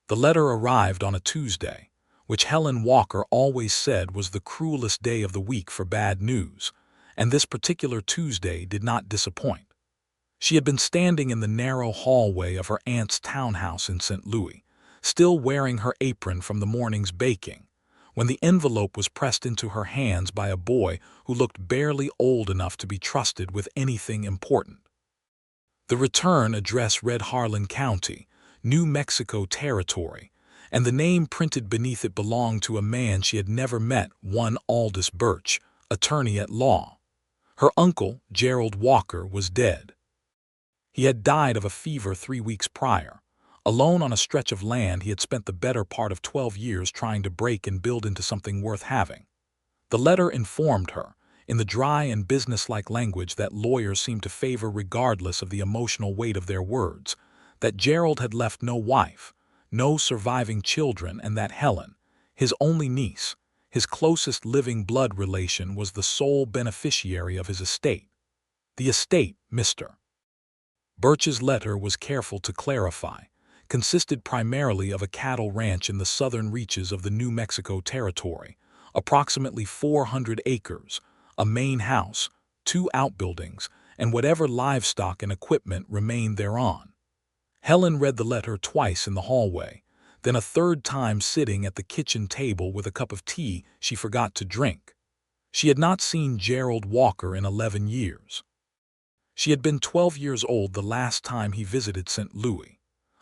The letter arrived on a Tuesday, which Helen Walker always said was the cruelest day of the week for bad news, and this particular Tuesday did not disappoint. She had been standing in the narrow hallway of her aunt's townhouse in St. Louis, still wearing her apron from the morning's baking, when the envelope was pressed into her hands by a boy who looked barely old enough to be trusted with anything important. The return address read Harlan County, New Mexico Territory, and the name printed beneath it belonged to a man she had never met, one Aldous Birch, attorney at law. Her uncle, Gerald Walker, was dead. He had died of a fever 3 weeks prior. Alone on a stretch of land he had spent the better part of 12 years trying to break and build into something worth having. The letter informed her, in the dry and businesslike language that lawyers seem to favor regardless of the emotional weight of their words, that Gerald had left no wife, no surviving children, and that Helen, his only niece, his closest living blood relation, was the sole beneficiary of his estate. The estate, Mr. Birch's letter was careful to clarify, consisted primarily of a cattle ranch in the southern reaches of the New Mexico Territory, approximately 400 acres, a main house, 2 outbuildings, and whatever livestock and equipment remained thereon. Helen read the letter twice in the hallway, then a third time sitting at the kitchen table with a cup of tea she forgot to drink. She had not seen Gerald Walker in 11 years. She had been 12 years old the last time he visited St. Louis.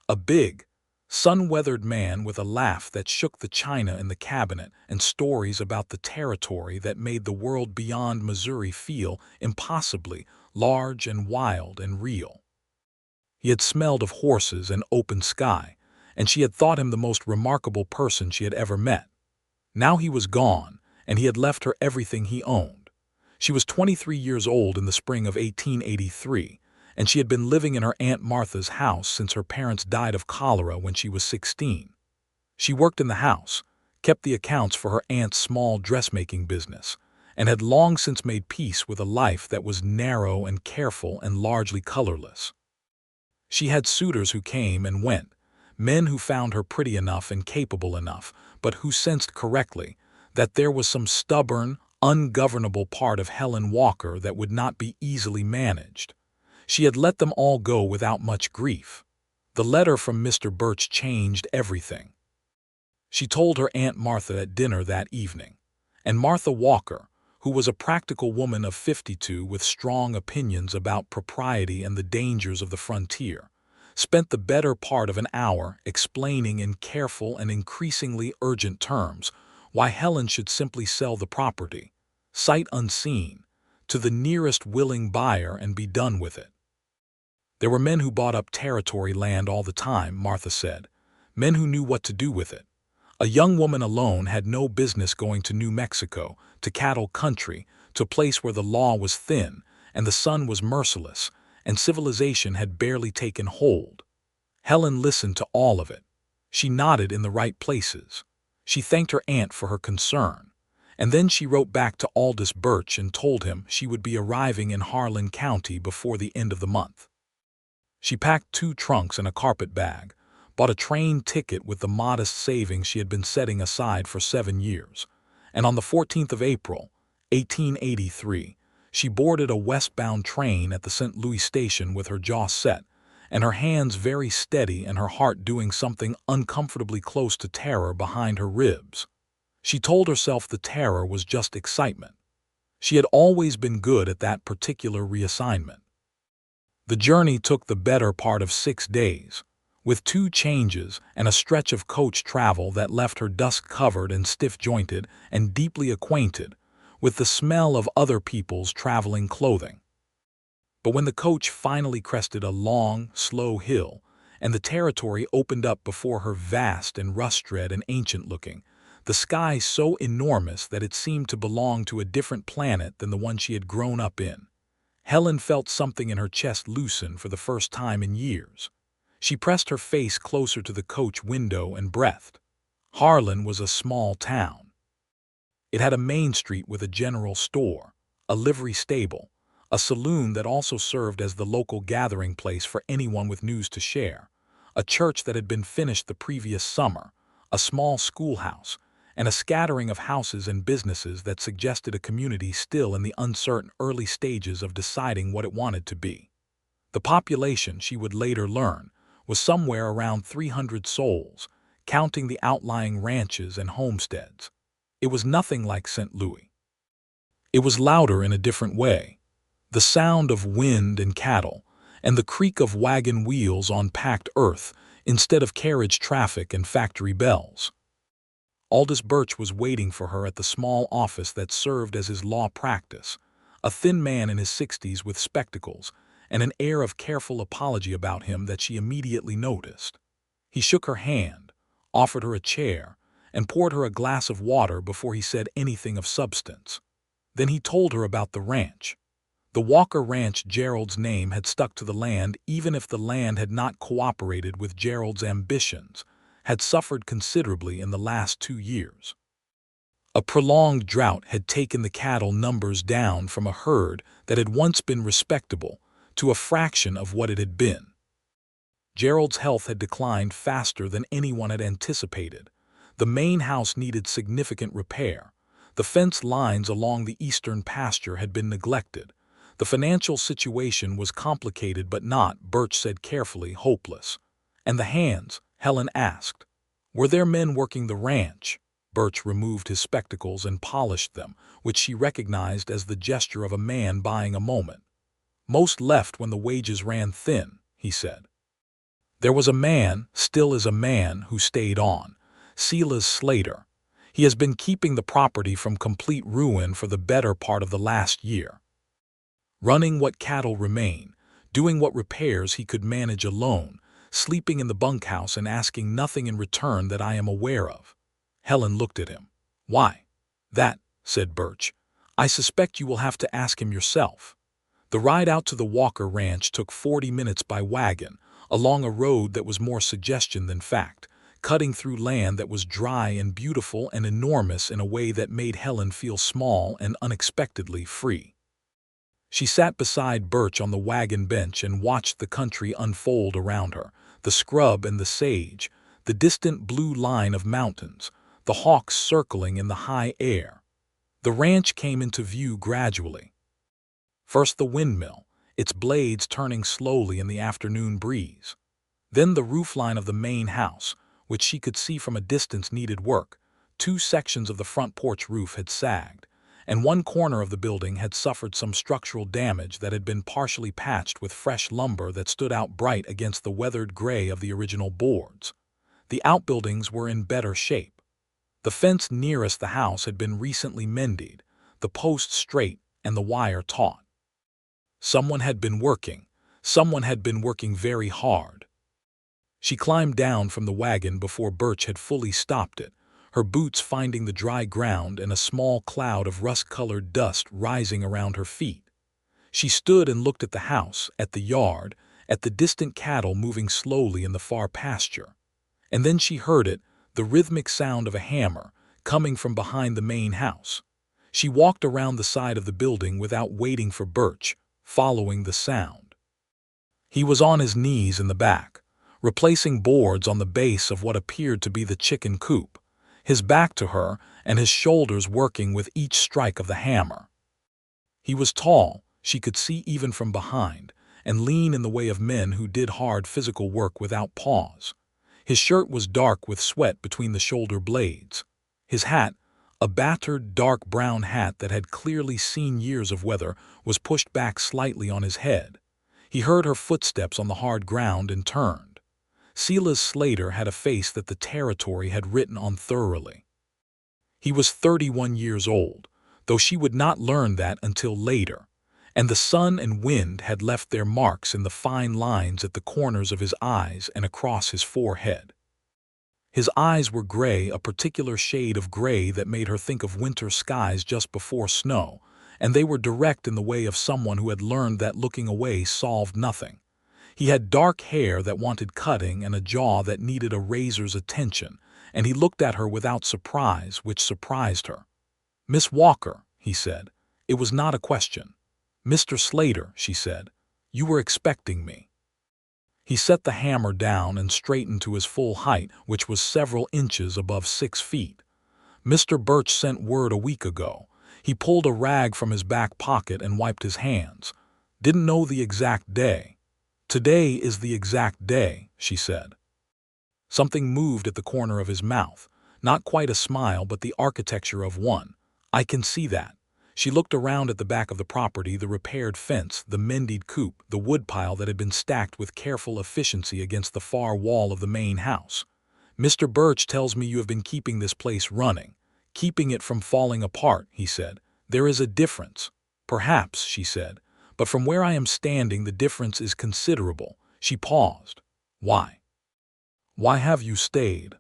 A big, sun-weathered man with a laugh that shook the china in the cabinet and stories about the territory that made the world beyond Missouri feel impossibly large and wild and real. He had smelled of horses and open sky, and she had thought him the most remarkable person she had ever met. Now he was gone, and he had left her everything he owned. She was 23 years old in the spring of 1883, and she had been living in her Aunt Martha's house since her parents died of cholera when she was 16. She worked in the house, kept the accounts for her aunt's small dressmaking business, and had long since made peace with a life that was narrow and careful and largely colorless. She had suitors who came and went, men who found her pretty enough and capable enough, but who sensed correctly that there was some stubborn, ungovernable part of Helen Walker that would not be easily managed. She had let them all go without much grief. The letter from Mr. Birch changed everything. She told her Aunt Martha at dinner that evening, and Martha Walker, who was a practical woman of 52 with strong opinions about propriety and the dangers of the frontier, spent the better part of an hour explaining in careful and increasingly urgent terms why Helen should simply sell the property, sight unseen, to the nearest willing buyer and be done with it. There were men who bought up territory land all the time, Martha said, men who knew what to do with it. A young woman alone had no business going to New Mexico, to cattle country, to a place where the law was thin and the sun was merciless and civilization had barely taken hold. Helen listened to all of it. She nodded in the right places. She thanked her aunt for her concern, and then she wrote back to Aldous Birch and told him she would be arriving in Harlan County before the end of the month. She packed 2 trunks and a carpet bag, bought a train ticket with the modest savings she had been setting aside for 7 years, and on the 14th of April, 1883, she boarded a westbound train at the St. Louis station with her jaw set, and her hands very steady and her heart doing something uncomfortably close to terror behind her ribs. She told herself the terror was just excitement. She had always been good at that particular reassignment. The journey took the better part of 6 days, with 2 changes and a stretch of coach travel that left her dust-covered and stiff-jointed and deeply acquainted with the smell of other people's traveling clothing. But when the coach finally crested a long, slow hill and the territory opened up before her, vast and rust-red and ancient-looking, the sky so enormous that it seemed to belong to a different planet than the one she had grown up in, Helen felt something in her chest loosen for the first time in years. She pressed her face closer to the coach window and breathed. Harlan was a small town. It had a main street with a general store, a livery stable, a saloon that also served as the local gathering place for anyone with news to share, a church that had been finished the previous summer, a small schoolhouse, and a scattering of houses and businesses that suggested a community still in the uncertain early stages of deciding what it wanted to be. The population, she would later learn, was somewhere around 300 souls, counting the outlying ranches and homesteads. It was nothing like St. Louis. It was louder in a different way. The sound of wind and cattle, and the creak of wagon wheels on packed earth instead of carriage traffic and factory bells. Aldous Birch was waiting for her at the small office that served as his law practice, a thin man in his 60s with spectacles and an air of careful apology about him that she immediately noticed. He shook her hand, offered her a chair, and poured her a glass of water before he said anything of substance. Then he told her about the ranch. The Walker Ranch. Gerald's name had stuck to the land even if the land had not cooperated with Gerald's ambitions, had suffered considerably in the last 2 years. A prolonged drought had taken the cattle numbers down from a herd that had once been respectable to a fraction of what it had been. Gerald's health had declined faster than anyone had anticipated. The main house needed significant repair. The fence lines along the eastern pasture had been neglected. The financial situation was complicated but not, Birch said carefully, hopeless. And the hands? Helen asked. Were there men working the ranch? Birch removed his spectacles and polished them, which she recognized as the gesture of a man buying a moment. Most left when the wages ran thin, he said. There was a man, still is a man, who stayed on. Silas Slater. He has been keeping the property from complete ruin for the better part of the last year. Running what cattle remain, doing what repairs he could manage alone, sleeping in the bunkhouse and asking nothing in return that I am aware of. Helen looked at him. Why? That, said Birch. I suspect you will have to ask him yourself. The ride out to the Walker Ranch took 40 minutes by wagon, along a road that was more suggestion than fact, cutting through land that was dry and beautiful and enormous in a way that made Helen feel small and unexpectedly free. She sat beside Birch on the wagon bench and watched the country unfold around her, the scrub and the sage, the distant blue line of mountains, the hawks circling in the high air. The ranch came into view gradually. First the windmill, its blades turning slowly in the afternoon breeze. Then the roofline of the main house, which she could see from a distance needed work. 2 sections of the front porch roof had sagged, and one corner of the building had suffered some structural damage that had been partially patched with fresh lumber that stood out bright against the weathered gray of the original boards. The outbuildings were in better shape. The fence nearest the house had been recently mended, the posts straight and the wire taut. Someone had been working very hard. She climbed down from the wagon before Birch had fully stopped it, her boots finding the dry ground and a small cloud of rust-colored dust rising around her feet. She stood and looked at the house, at the yard, at the distant cattle moving slowly in the far pasture. And then she heard it, the rhythmic sound of a hammer, coming from behind the main house. She walked around the side of the building without waiting for Birch, following the sound. He was on his knees in the back, replacing boards on the base of what appeared to be the chicken coop, his back to her and his shoulders working with each strike of the hammer. He was tall, she could see even from behind, and lean in the way of men who did hard physical work without pause. His shirt was dark with sweat between the shoulder blades. His hat, a battered dark brown hat that had clearly seen years of weather, was pushed back slightly on his head. He heard her footsteps on the hard ground and turned. Silas Slater had a face that the territory had written on thoroughly. He was 31 years old, though she would not learn that until later, and the sun and wind had left their marks in the fine lines at the corners of his eyes and across his forehead. His eyes were gray, a particular shade of gray that made her think of winter skies just before snow, and they were direct in the way of someone who had learned that looking away solved nothing. He had dark hair that wanted cutting and a jaw that needed a razor's attention, and he looked at her without surprise, which surprised her. "Miss Walker," he said. It was not a question. "Mr. Slater," she said. "You were expecting me." He set the hammer down and straightened to his full height, which was several inches above 6 feet. Mr. Birch sent word a week ago. He pulled a rag from his back pocket and wiped his hands. Didn't know the exact day. Today is the exact day, she said. Something moved at the corner of his mouth. Not quite a smile, but the architecture of one. I can see that. She looked around at the back of the property, the repaired fence, the mended coop, the woodpile that had been stacked with careful efficiency against the far wall of the main house. Mr. Birch tells me you have been keeping this place running, keeping it from falling apart, he said. There is a difference. Perhaps, she said, but from where I am standing the difference is considerable. She paused. Why? Why have you stayed?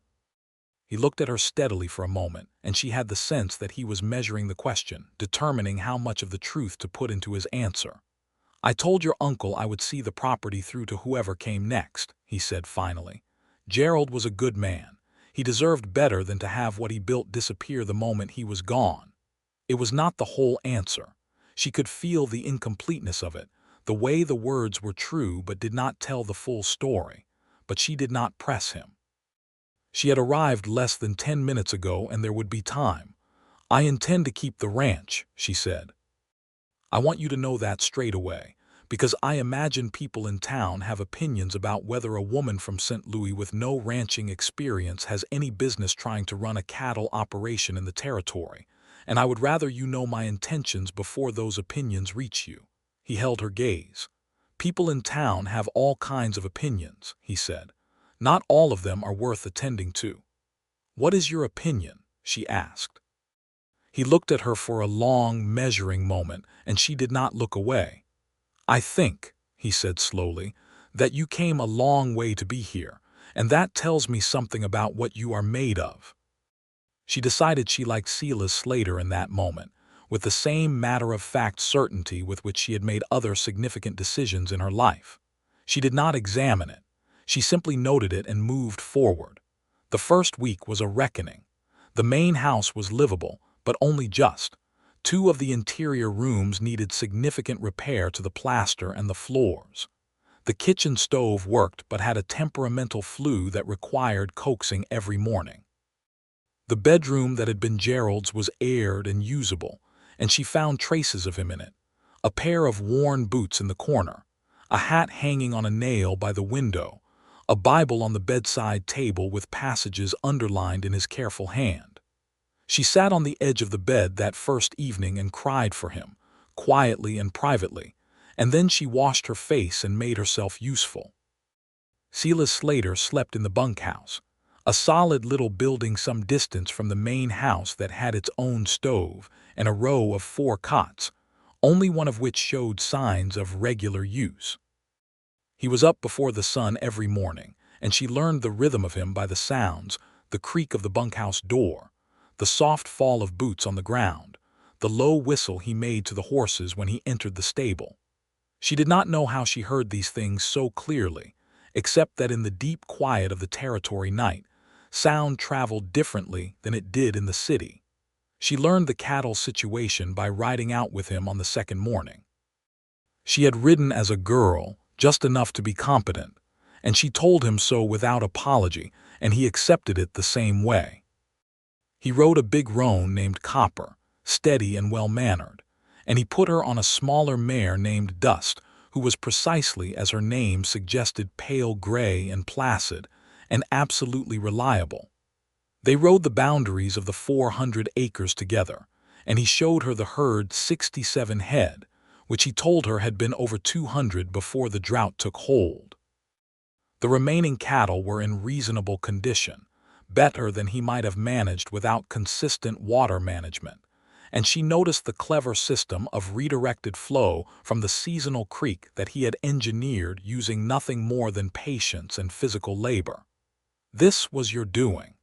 He looked at her steadily for a moment, and she had the sense that he was measuring the question, determining how much of the truth to put into his answer. I told your uncle I would see the property through to whoever came next, he said finally. Gerald was a good man. He deserved better than to have what he built disappear the moment he was gone. It was not the whole answer. She could feel the incompleteness of it, the way the words were true but did not tell the full story. But she did not press him. She had arrived less than 10 minutes ago and there would be time. I intend to keep the ranch, she said. I want you to know that straight away, because I imagine people in town have opinions about whether a woman from St. Louis with no ranching experience has any business trying to run a cattle operation in the territory, and I would rather you know my intentions before those opinions reach you. He held her gaze. People in town have all kinds of opinions, he said. Not all of them are worth attending to. What is your opinion? She asked. He looked at her for a long, measuring moment, and she did not look away. I think, he said slowly, that you came a long way to be here, and that tells me something about what you are made of. She decided she liked Silas Slater in that moment, with the same matter-of-fact certainty with which she had made other significant decisions in her life. She did not examine it. She simply noted it and moved forward. The first week was a reckoning. The main house was livable, but only just. 2 of the interior rooms needed significant repair to the plaster and the floors. The kitchen stove worked but had a temperamental flue that required coaxing every morning. The bedroom that had been Gerald's was aired and usable, and she found traces of him in it. A pair of worn boots in the corner, a hat hanging on a nail by the window, a Bible on the bedside table with passages underlined in his careful hand. She sat on the edge of the bed that first evening and cried for him, quietly and privately, and then she washed her face and made herself useful. Silas Slater slept in the bunkhouse, a solid little building some distance from the main house that had its own stove and a row of 4 cots, only one of which showed signs of regular use. He was up before the sun every morning, and she learned the rhythm of him by the sounds, the creak of the bunkhouse door, the soft fall of boots on the ground, the low whistle he made to the horses when he entered the stable. She did not know how she heard these things so clearly, except that in the deep quiet of the territory night, sound traveled differently than it did in the city. She learned the cattle situation by riding out with him on the second morning. She had ridden as a girl, just enough to be competent, and she told him so without apology, and he accepted it the same way. He rode a big roan named Copper, steady and well-mannered, and he put her on a smaller mare named Dust, who was precisely as her name suggested, pale gray and placid, and absolutely reliable. They rode the boundaries of the 400 acres together, and he showed her the herd 67 head, which he told her had been over 200 before the drought took hold. The remaining cattle were in reasonable condition, better than he might have managed without consistent water management, and she noticed the clever system of redirected flow from the seasonal creek that he had engineered using nothing more than patience and physical labor. This was your doing?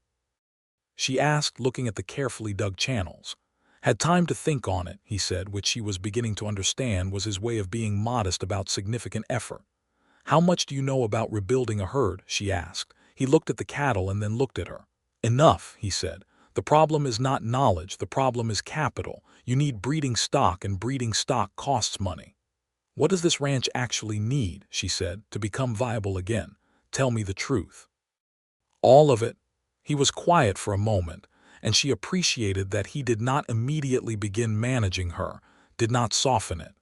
She asked, looking at the carefully dug channels. Had time to think on it, he said, which she was beginning to understand was his way of being modest about significant effort. How much do you know about rebuilding a herd? She asked. He looked at the cattle and then looked at her. Enough, he said. The problem is not knowledge, the problem is capital. You need breeding stock, and breeding stock costs money. "What does this ranch actually need," she said, "to become viable again? Tell me the truth." "All of it." He was quiet for a moment, and she appreciated that he did not immediately begin managing her, did not soften it.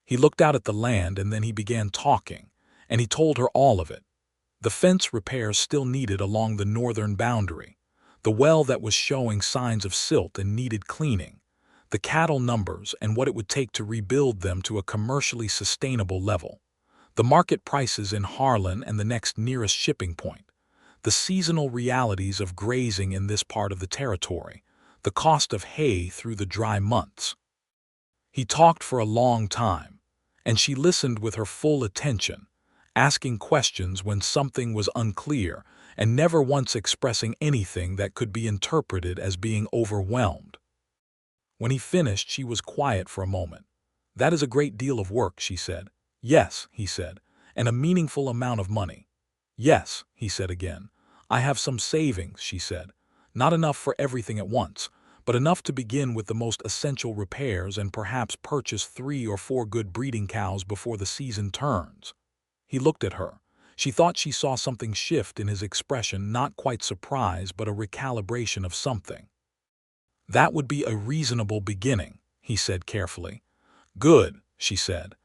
He looked out at the land and then he began talking, and he told her all of it. The fence repairs still needed along the northern boundary, the well that was showing signs of silt and needed cleaning, the cattle numbers and what it would take to rebuild them to a commercially sustainable level, the market prices in Harlan and the next nearest shipping point, the seasonal realities of grazing in this part of the territory, the cost of hay through the dry months. He talked for a long time, and she listened with her full attention, asking questions when something was unclear and never once expressing anything that could be interpreted as being overwhelmed. When he finished, she was quiet for a moment. "That is a great deal of work," she said. "Yes," he said, "and a meaningful amount of money." "Yes," he said again. "I have some savings," she said. "Not enough for everything at once, but enough to begin with the most essential repairs and perhaps purchase 3 or 4 good breeding cows before the season turns." He looked at her. She thought she saw something shift in his expression, not quite surprise, but a recalibration of something. "That would be a reasonable beginning," he said carefully. "Good," she said.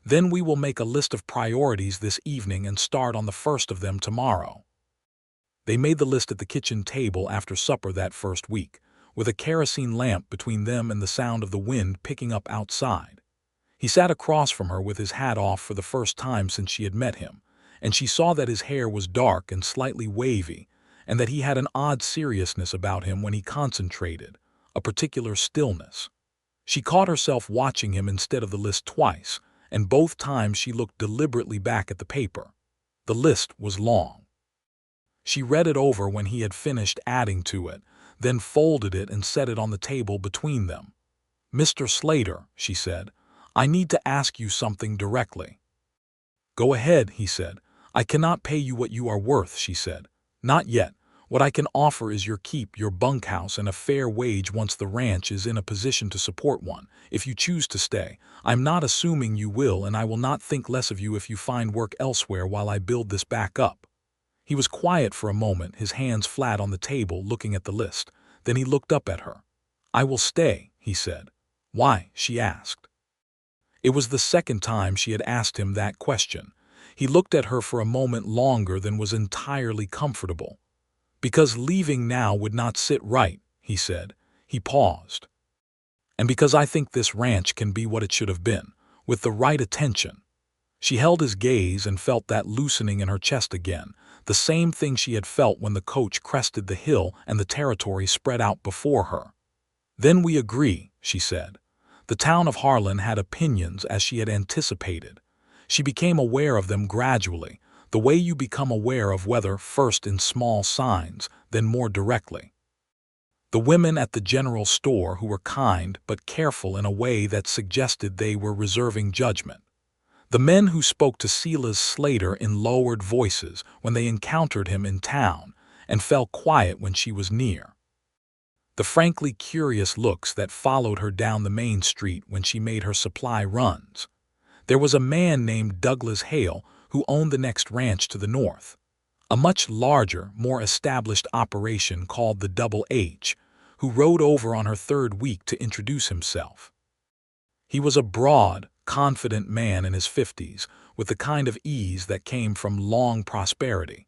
"Then we will make a list of priorities this evening and start on the first of them tomorrow." They made the list at the kitchen table after supper that first week, with a kerosene lamp between them and the sound of the wind picking up outside. He sat across from her with his hat off for the first time since she had met him, and she saw that his hair was dark and slightly wavy, and that he had an odd seriousness about him when he concentrated, a particular stillness. She caught herself watching him instead of the list twice, and both times she looked deliberately back at the paper. The list was long. She read it over when he had finished adding to it, then folded it and set it on the table between them. "Mr. Slater," she said, "I need to ask you something directly." "Go ahead," he said. "I cannot pay you what you are worth," she said. "Not yet. What I can offer is your keep, your bunkhouse, and a fair wage once the ranch is in a position to support one, if you choose to stay. I'm not assuming you will, and I will not think less of you if you find work elsewhere while I build this back up." He was quiet for a moment, his hands flat on the table, looking at the list. Then he looked up at her. "I will stay," he said. "Why?" she asked. It was the second time she had asked him that question. He looked at her for a moment longer than was entirely comfortable. "Because leaving now would not sit right," he said. He paused. "And because I think this ranch can be what it should have been, with the right attention." She held his gaze and felt that loosening in her chest again, the same thing she had felt when the coach crested the hill and the territory spread out before her. "Then we agree," she said. The town of Harlan had opinions, as she had anticipated. She became aware of them gradually, the way you become aware of weather, first in small signs, then more directly. The women at the general store, who were kind but careful in a way that suggested they were reserving judgment. The men who spoke to Silas Slater in lowered voices when they encountered him in town and fell quiet when she was near. The frankly curious looks that followed her down the main street when she made her supply runs. There was a man named Douglas Hale who owned the next ranch to the north, a much larger, more established operation called the Double H, who rode over on her third week to introduce himself. He was a broad, confident man in his 50s, with the kind of ease that came from long prosperity,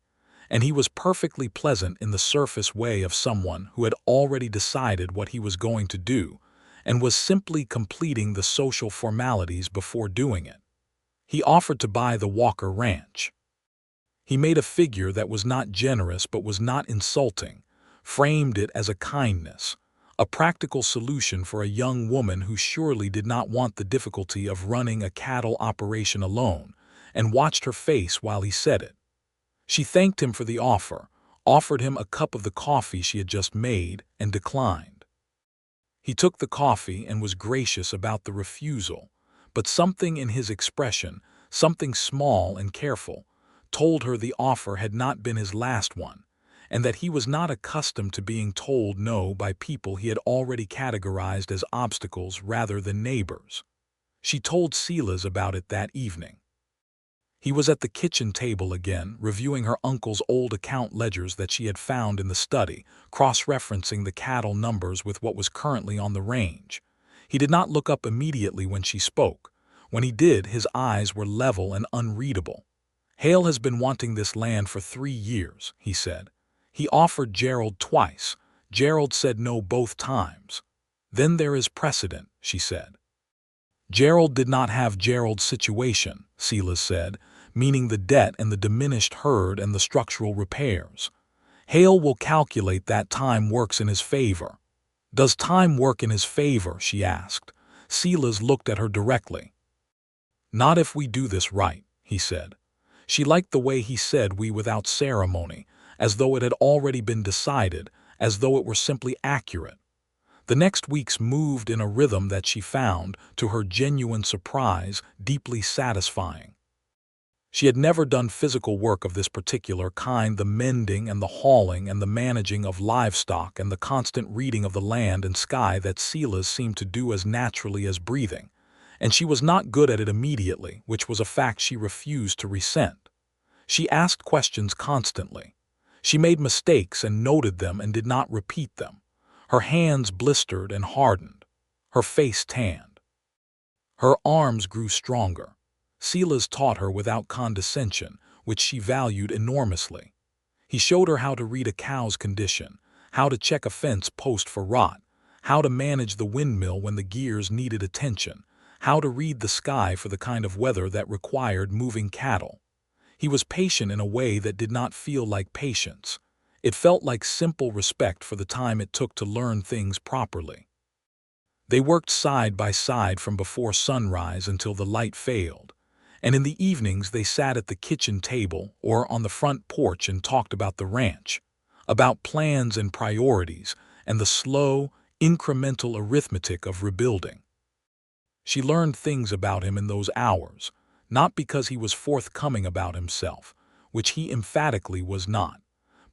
and he was perfectly pleasant in the surface way of someone who had already decided what he was going to do and was simply completing the social formalities before doing it. He offered to buy the Walker Ranch. He made a figure that was not generous but was not insulting, framed it as a kindness, a practical solution for a young woman who surely did not want the difficulty of running a cattle operation alone, and watched her face while he said it. She thanked him for the offer, offered him a cup of the coffee she had just made, and declined. He took the coffee and was gracious about the refusal, but something in his expression, something small and careful, told her the offer had not been his last one, and that he was not accustomed to being told no by people he had already categorized as obstacles rather than neighbors. She told Silas about it that evening. He was at the kitchen table again, reviewing her uncle's old account ledgers that she had found in the study, cross-referencing the cattle numbers with what was currently on the range. He did not look up immediately when she spoke. When he did, his eyes were level and unreadable. "Hale has been wanting this land for 3 years," he said. "He offered Gerald twice. Gerald said no both times." "Then there is precedent," she said. "Gerald did not have Gerald's situation," Silas said, meaning the debt and the diminished herd and the structural repairs. "Hale will calculate that time works in his favor." "Does time work in his favor?" she asked. Silas looked at her directly. "Not if we do this right," he said. She liked the way he said "we" without ceremony, as though it had already been decided, as though it were simply accurate. The next weeks moved in a rhythm that she found, to her genuine surprise, deeply satisfying. She had never done physical work of this particular kind, the mending and the hauling and the managing of livestock and the constant reading of the land and sky that Silas seemed to do as naturally as breathing. And she was not good at it immediately, which was a fact she refused to resent. She asked questions constantly. She made mistakes and noted them and did not repeat them. Her hands blistered and hardened. Her face tanned. Her arms grew stronger. Silas taught her without condescension, which she valued enormously. He showed her how to read a cow's condition, how to check a fence post for rot, how to manage the windmill when the gears needed attention, how to read the sky for the kind of weather that required moving cattle. He was patient in a way that did not feel like patience. It felt like simple respect for the time it took to learn things properly. They worked side by side from before sunrise until the light failed, and in the evenings they sat at the kitchen table or on the front porch and talked about the ranch, about plans and priorities, and the slow, incremental arithmetic of rebuilding. She learned things about him in those hours, not because he was forthcoming about himself, which he emphatically was not,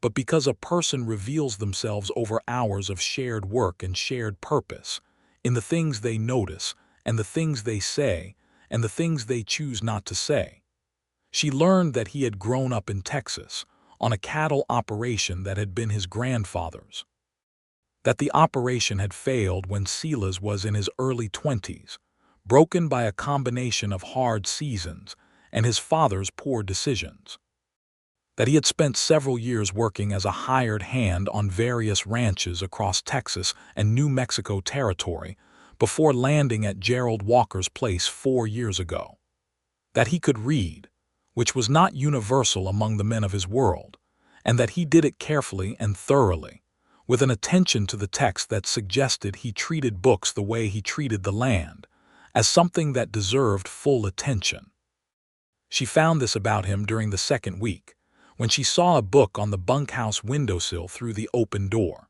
but because a person reveals themselves over hours of shared work and shared purpose, in the things they notice, and the things they say, and the things they choose not to say. She learned that he had grown up in Texas, on a cattle operation that had been his grandfather's. That the operation had failed when Silas was in his early 20s, broken by a combination of hard seasons and his father's poor decisions. That he had spent several years working as a hired hand on various ranches across Texas and New Mexico territory before landing at Gerald Walker's place 4 years ago. That he could read, which was not universal among the men of his world, and that he did it carefully and thoroughly, with an attention to the text that suggested he treated books the way he treated the land, as something that deserved full attention. She found this about him during the second week, when she saw a book on the bunkhouse windowsill through the open door.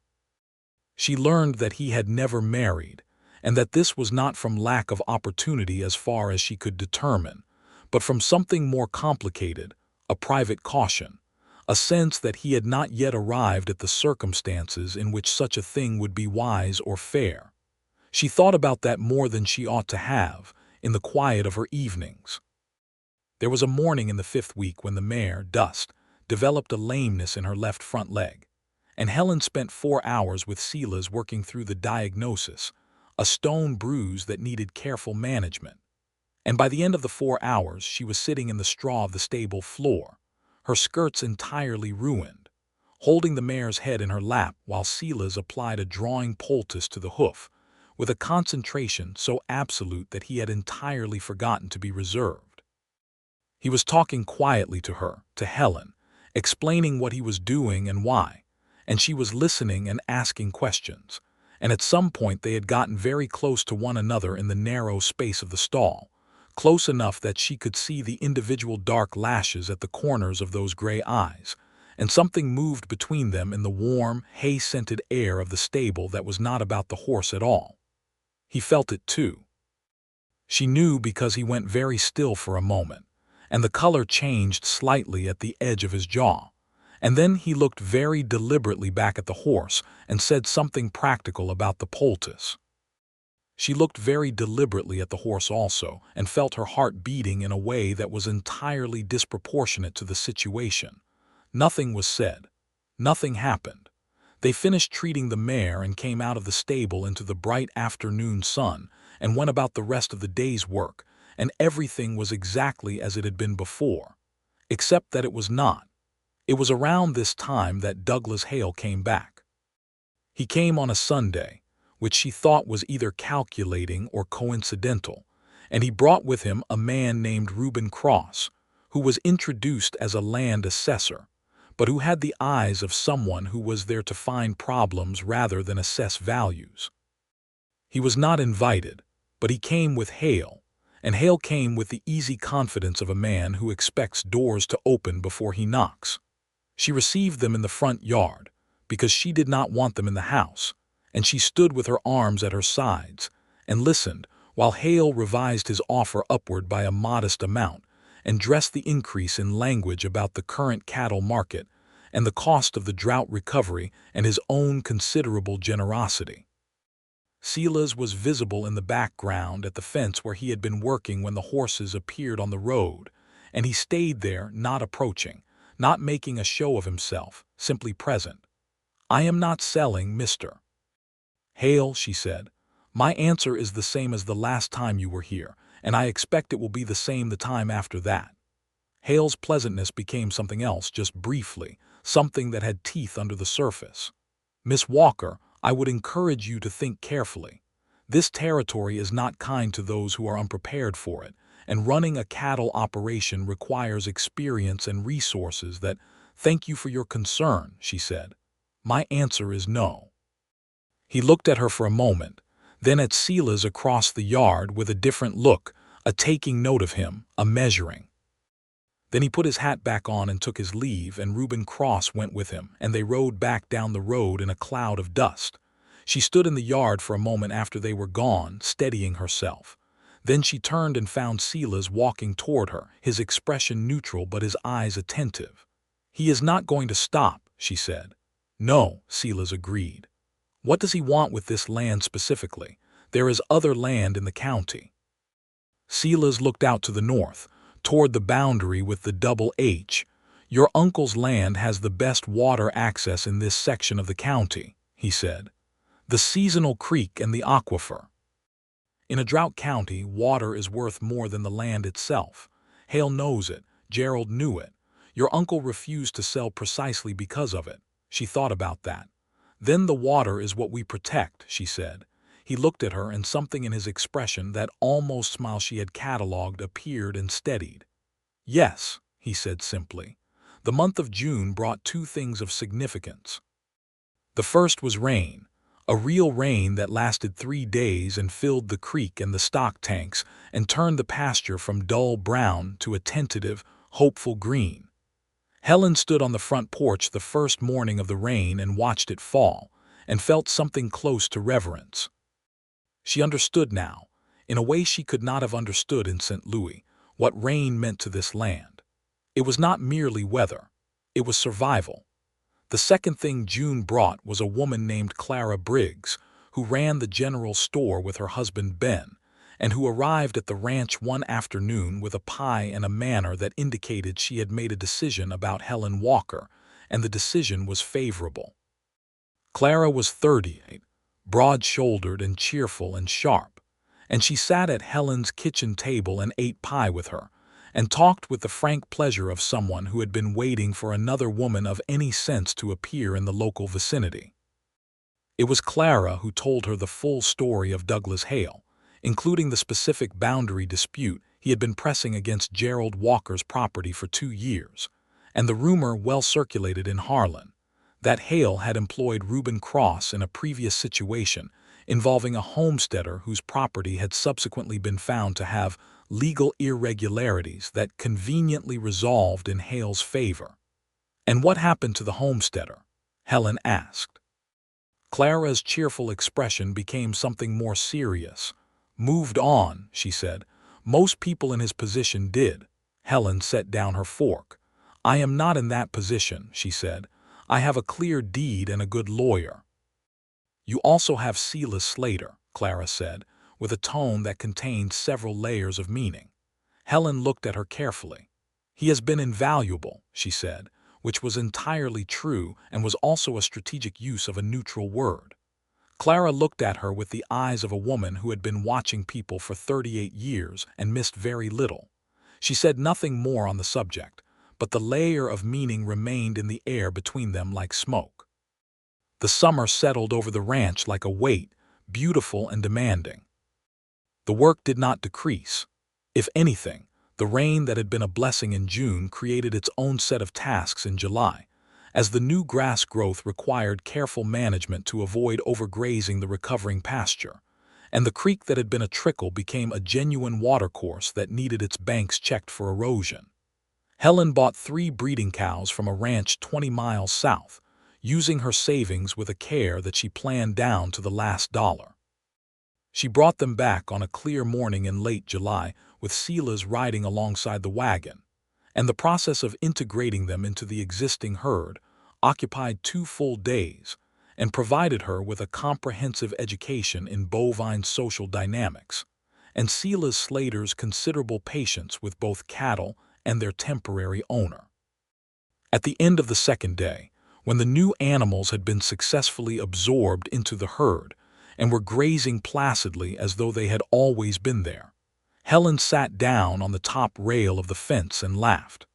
She learned that he had never married, and that this was not from lack of opportunity as far as she could determine, but from something more complicated, a private caution, a sense that he had not yet arrived at the circumstances in which such a thing would be wise or fair. She thought about that more than she ought to have, in the quiet of her evenings. There was a morning in the 5th week when the mare, Dust, developed a lameness in her left front leg, and Helen spent 4 hours with Silas working through the diagnosis, a stone bruise that needed careful management. And by the end of the 4 hours, she was sitting in the straw of the stable floor, her skirts entirely ruined, holding the mare's head in her lap while Silas applied a drawing poultice to the hoof, with a concentration so absolute that he had entirely forgotten to be reserved. He was talking quietly to her, to Helen, explaining what he was doing and why, and she was listening and asking questions, and at some point they had gotten very close to one another in the narrow space of the stall, close enough that she could see the individual dark lashes at the corners of those gray eyes, and something moved between them in the warm, hay-scented air of the stable that was not about the horse at all. He felt it too. She knew because he went very still for a moment, and the color changed slightly at the edge of his jaw, and then he looked very deliberately back at the horse and said something practical about the poultice. She looked very deliberately at the horse also, and felt her heart beating in a way that was entirely disproportionate to the situation. Nothing was said. Nothing happened. They finished treating the mare and came out of the stable into the bright afternoon sun and went about the rest of the day's work, and everything was exactly as it had been before. Except that it was not. It was around this time that Douglas Hale came back. He came on a Sunday, which she thought was either calculating or coincidental, and he brought with him a man named Reuben Cross, who was introduced as a land assessor, but who had the eyes of someone who was there to find problems rather than assess values. He was not invited, but he came with Hale, and Hale came with the easy confidence of a man who expects doors to open before he knocks. She received them in the front yard, because she did not want them in the house, and she stood with her arms at her sides and listened while Hale revised his offer upward by a modest amount and dressed the increase in language about the current cattle market and the cost of the drought recovery and his own considerable generosity. Silas was visible in the background at the fence where he had been working when the horses appeared on the road, and he stayed there, not approaching, not making a show of himself, simply present. "I am not selling, Mr. Hale," she said. "My answer is the same as the last time you were here, and I expect it will be the same the time after that." Hale's pleasantness became something else just briefly, something that had teeth under the surface. "Miss Walker, I would encourage you to think carefully. This territory is not kind to those who are unprepared for it, and running a cattle operation requires experience and resources that—" "Thank you for your concern," she said. "My answer is no." He looked at her for a moment, then at Silas across the yard with a different look, a taking note of him, a measuring. Then he put his hat back on and took his leave, and Reuben Cross went with him, and they rode back down the road in a cloud of dust. She stood in the yard for a moment after they were gone, steadying herself. Then she turned and found Silas walking toward her, his expression neutral but his eyes attentive. "He is not going to stop," she said. "No," Silas agreed. "What does he want with this land specifically? There is other land in the county." Silas looked out to the north, toward the boundary with the double H. "Your uncle's land has the best water access in this section of the county," he said. "The seasonal creek and the aquifer. In a drought county, water is worth more than the land itself. Hale knows it. Gerald knew it. Your uncle refused to sell precisely because of it." She thought about that. "Then the water is what we protect," she said. He looked at her, and something in his expression, that almost smile she had catalogued, appeared and steadied. "Yes," he said simply. The month of June brought two things of significance. The first was rain, a real rain that lasted 3 days and filled the creek and the stock tanks and turned the pasture from dull brown to a tentative, hopeful green. Helen stood on the front porch the first morning of the rain and watched it fall, and felt something close to reverence. She understood now, in a way she could not have understood in St. Louis, what rain meant to this land. It was not merely weather. It was survival. The second thing June brought was a woman named Clara Briggs, who ran the general store with her husband Ben, and who arrived at the ranch one afternoon with a pie and a manner that indicated she had made a decision about Helen Walker, and the decision was favorable. Clara was 38, broad-shouldered and cheerful and sharp, and she sat at Helen's kitchen table and ate pie with her, and talked with the frank pleasure of someone who had been waiting for another woman of any sense to appear in the local vicinity. It was Clara who told her the full story of Douglas Hale, including the specific boundary dispute he had been pressing against Gerald Walker's property for 2 years, and the rumor well circulated in Harlan that Hale had employed Reuben Cross in a previous situation involving a homesteader whose property had subsequently been found to have legal irregularities that conveniently resolved in Hale's favor. "And what happened to the homesteader?" Helen asked. Clara's cheerful expression became something more serious. "Moved on," she said. "Most people in his position did." Helen set down her fork. "I am not in that position," she said. "I have a clear deed and a good lawyer." "You also have Silas Slater," Clara said. with a tone that contained several layers of meaning. Helen looked at her carefully. "He has been invaluable," she said, which was entirely true and was also a strategic use of a neutral word. Clara looked at her with the eyes of a woman who had been watching people for 38 years and missed very little. She said nothing more on the subject, but the layer of meaning remained in the air between them like smoke. The summer settled over the ranch like a weight, beautiful and demanding. The work did not decrease. If anything, the rain that had been a blessing in June created its own set of tasks in July, as the new grass growth required careful management to avoid overgrazing the recovering pasture, and the creek that had been a trickle became a genuine watercourse that needed its banks checked for erosion. Helen bought 3 breeding cows from a ranch 20 miles south, using her savings with a care that she planned down to the last dollar. She brought them back on a clear morning in late July, with Silas riding alongside the wagon, and the process of integrating them into the existing herd occupied 2 full days and provided her with a comprehensive education in bovine social dynamics, and Silas Slater's considerable patience with both cattle and their temporary owner. At the end of the second day, when the new animals had been successfully absorbed into the herd and were grazing placidly as though they had always been there, Helen sat down on the top rail of the fence and laughed.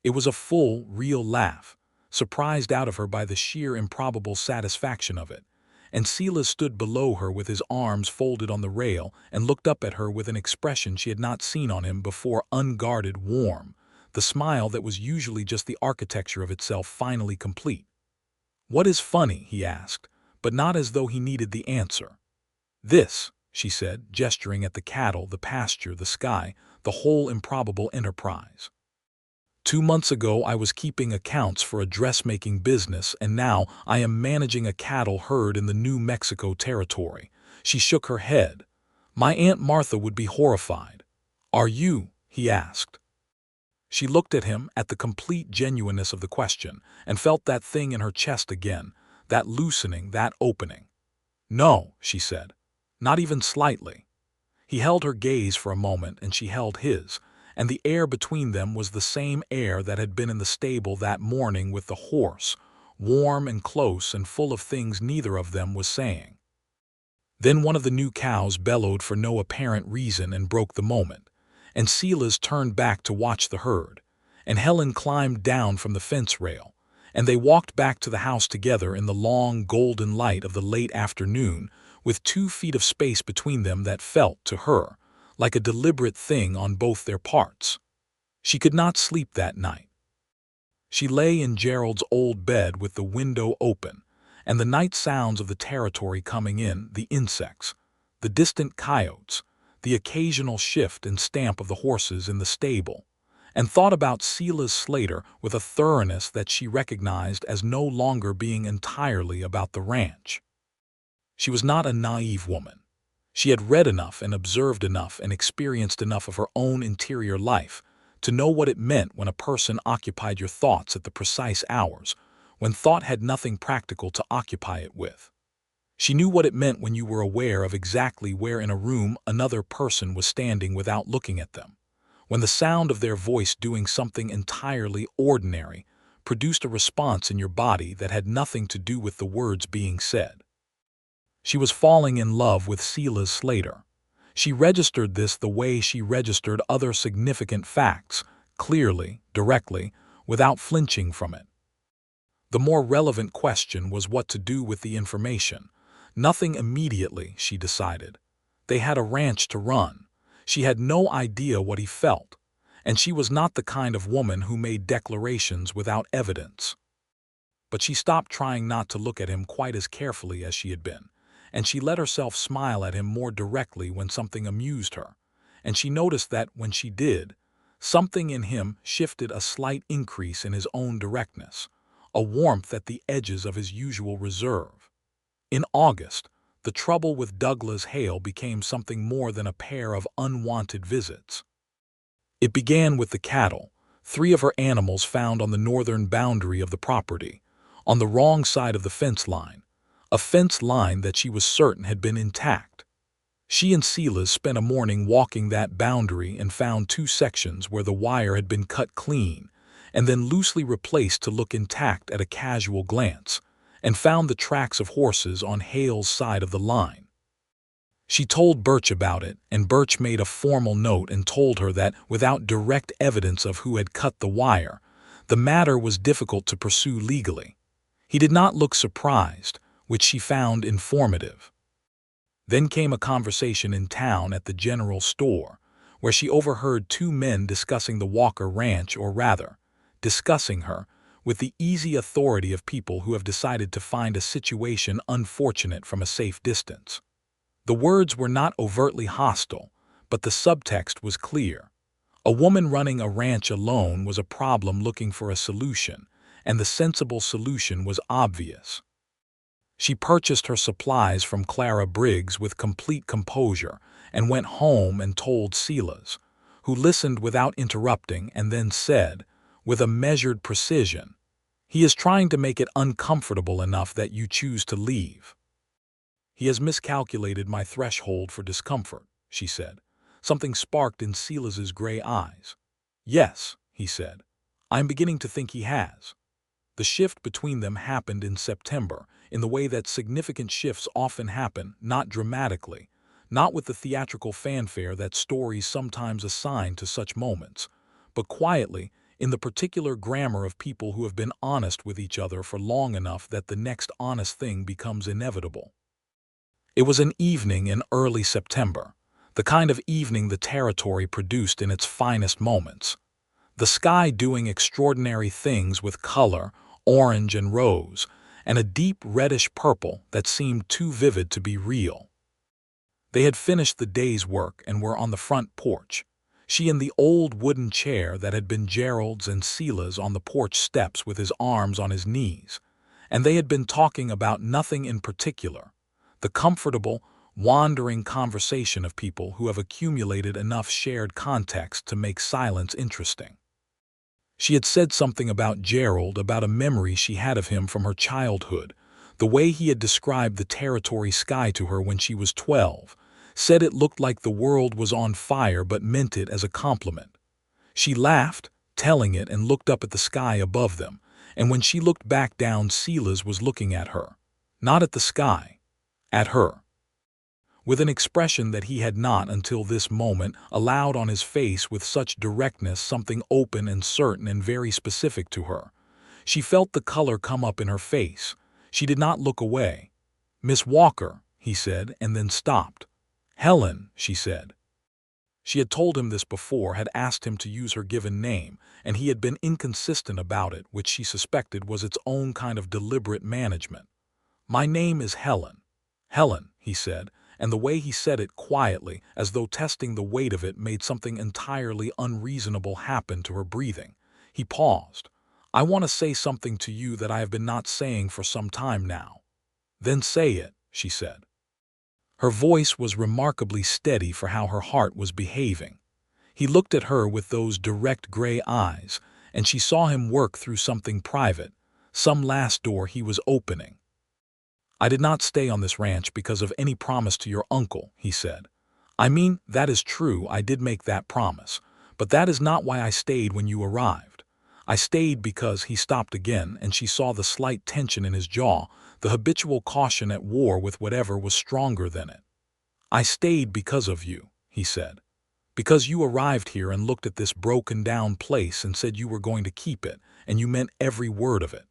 It was a full, real laugh, surprised out of her by the sheer improbable satisfaction of it, and Silas stood below her with his arms folded on the rail and looked up at her with an expression she had not seen on him before, unguarded, warm, the smile that was usually just the architecture of itself finally complete. "What is funny?" he asked, but not as though he needed the answer. "This," she said, gesturing at the cattle, the pasture, the sky, the whole improbable enterprise. 2 months ago I was keeping accounts for a dressmaking business, and now I am managing a cattle herd in the New Mexico territory." She shook her head. "My Aunt Martha would be horrified." "Are you?" he asked. She looked at him, at the complete genuineness of the question, and felt that thing in her chest again, that loosening, that opening. "No," she said. "Not even slightly." He held her gaze for a moment, and she held his, and the air between them was the same air that had been in the stable that morning with the horse, warm and close and full of things neither of them was saying. Then one of the new cows bellowed for no apparent reason and broke the moment, and Silas turned back to watch the herd, and Helen climbed down from the fence rail, and they walked back to the house together in the long golden light of the late afternoon, with 2 feet of space between them that felt, to her, like a deliberate thing on both their parts. She could not sleep that night. She lay in Gerald's old bed with the window open, and the night sounds of the territory coming in, the insects, the distant coyotes, the occasional shift and stamp of the horses in the stable, and thought about Silas Slater with a thoroughness that she recognized as no longer being entirely about the ranch. She was not a naive woman. She had read enough and observed enough and experienced enough of her own interior life to know what it meant when a person occupied your thoughts at the precise hours, when thought had nothing practical to occupy it with. She knew what it meant when you were aware of exactly where in a room another person was standing without looking at them, when the sound of their voice doing something entirely ordinary produced a response in your body that had nothing to do with the words being said. She was falling in love with Silas Slater. She registered this the way she registered other significant facts, clearly, directly, without flinching from it. The more relevant question was what to do with the information. Nothing immediately, she decided. They had a ranch to run. She had no idea what he felt, and she was not the kind of woman who made declarations without evidence. But she stopped trying not to look at him quite as carefully as she had been, and she let herself smile at him more directly when something amused her, and she noticed that when she did, something in him shifted a slight increase in his own directness, a warmth at the edges of his usual reserve. In August, the trouble with Douglas Hale became something more than a pair of unwanted visits. It began with the cattle, 3 of her animals found on the northern boundary of the property, on the wrong side of the fence line, a fence line that she was certain had been intact. She and Silas spent a morning walking that boundary and found two sections where the wire had been cut clean and then loosely replaced to look intact at a casual glance, and found the tracks of horses on Hale's side of the line. She told Birch about it, and Birch made a formal note and told her that, without direct evidence of who had cut the wire, the matter was difficult to pursue legally. He did not look surprised, which she found informative. Then came a conversation in town at the general store, where she overheard two men discussing the Walker ranch, or rather, discussing her, with the easy authority of people who have decided to find a situation unfortunate from a safe distance. The words were not overtly hostile, but the subtext was clear. A woman running a ranch alone was a problem looking for a solution, and the sensible solution was obvious. She purchased her supplies from Clara Briggs with complete composure and went home and told Silas, who listened without interrupting and then said, with a measured precision, "He is trying to make it uncomfortable enough that you choose to leave." "He has miscalculated my threshold for discomfort," she said. Something sparked in Silas's gray eyes. "Yes," he said, "I'm beginning to think he has." The shift between them happened in September, in the way that significant shifts often happen, not dramatically, not with the theatrical fanfare that stories sometimes assign to such moments, but quietly, in the particular grammar of people who have been honest with each other for long enough that the next honest thing becomes inevitable. It was an evening in early September, the kind of evening the territory produced in its finest moments. The sky doing extraordinary things with color, orange and rose, and a deep reddish purple that seemed too vivid to be real. They had finished the day's work and were on the front porch, she in the old wooden chair that had been Gerald's and Silas on the porch steps with his arms on his knees, and they had been talking about nothing in particular, the comfortable, wandering conversation of people who have accumulated enough shared context to make silence interesting. She had said something about Gerald, about a memory she had of him from her childhood, the way he had described the territory sky to her when she was 12, said it looked like the world was on fire but meant it as a compliment. She laughed, telling it, and looked up at the sky above them, and when she looked back down, Silas was looking at her. Not at the sky, at her. With an expression that he had not until this moment allowed on his face, with such directness, something open and certain and very specific to her. She felt the color come up in her face. She did not look away. "Miss Walker," he said, and then stopped. "Helen," she said. She had told him this before, had asked him to use her given name, and he had been inconsistent about it, which she suspected was its own kind of deliberate management. "My name is Helen." "Helen," he said, and the way he said it quietly, as though testing the weight of it, made something entirely unreasonable happen to her breathing. He paused. "I want to say something to you that I have been not saying for some time now." "Then say it," she said. Her voice was remarkably steady for how her heart was behaving. He looked at her with those direct gray eyes, and she saw him work through something private, some last door he was opening. "I did not stay on this ranch because of any promise to your uncle," he said. "I mean, that is true, I did make that promise, but that is not why I stayed when you arrived. I stayed because—" He stopped again, and she saw the slight tension in his jaw, the habitual caution at war with whatever was stronger than it. "I stayed because of you," he said. "Because you arrived here and looked at this broken-down place and said you were going to keep it, and you meant every word of it.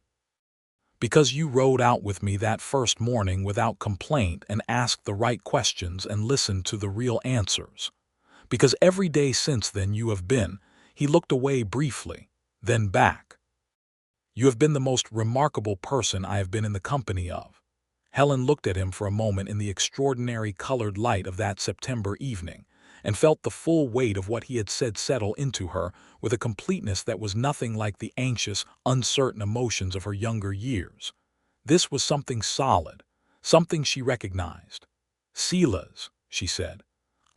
Because you rode out with me that first morning without complaint and asked the right questions and listened to the real answers. Because every day since then you have been—" He looked away briefly, then back. "You have been the most remarkable person I have been in the company of." Helen looked at him for a moment in the extraordinary colored light of that September evening, and felt the full weight of what he had said settle into her with a completeness that was nothing like the anxious, uncertain emotions of her younger years. This was something solid, something she recognized. "Silas," she said,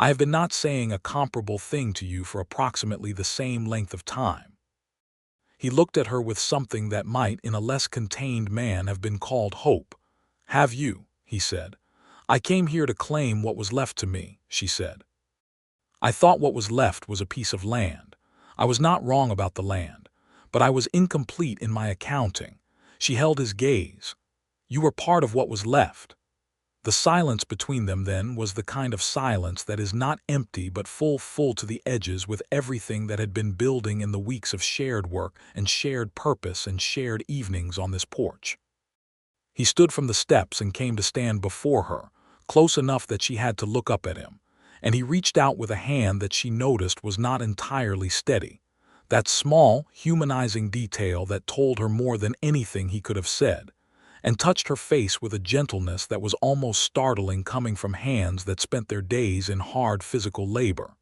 "I have been not saying a comparable thing to you for approximately the same length of time." He looked at her with something that might, in a less contained man, have been called hope. "Have you?" he said. "I came here to claim what was left to me," she said. "I thought what was left was a piece of land. I was not wrong about the land, but I was incomplete in my accounting." She held his gaze. "You were part of what was left." The silence between them then was the kind of silence that is not empty but full to the edges with everything that had been building in the weeks of shared work and shared purpose and shared evenings on this porch. He stood from the steps and came to stand before her, close enough that she had to look up at him, and he reached out with a hand that she noticed was not entirely steady, that small, humanizing detail that told her more than anything he could have said, and touched her face with a gentleness that was almost startling coming from hands that spent their days in hard physical labor.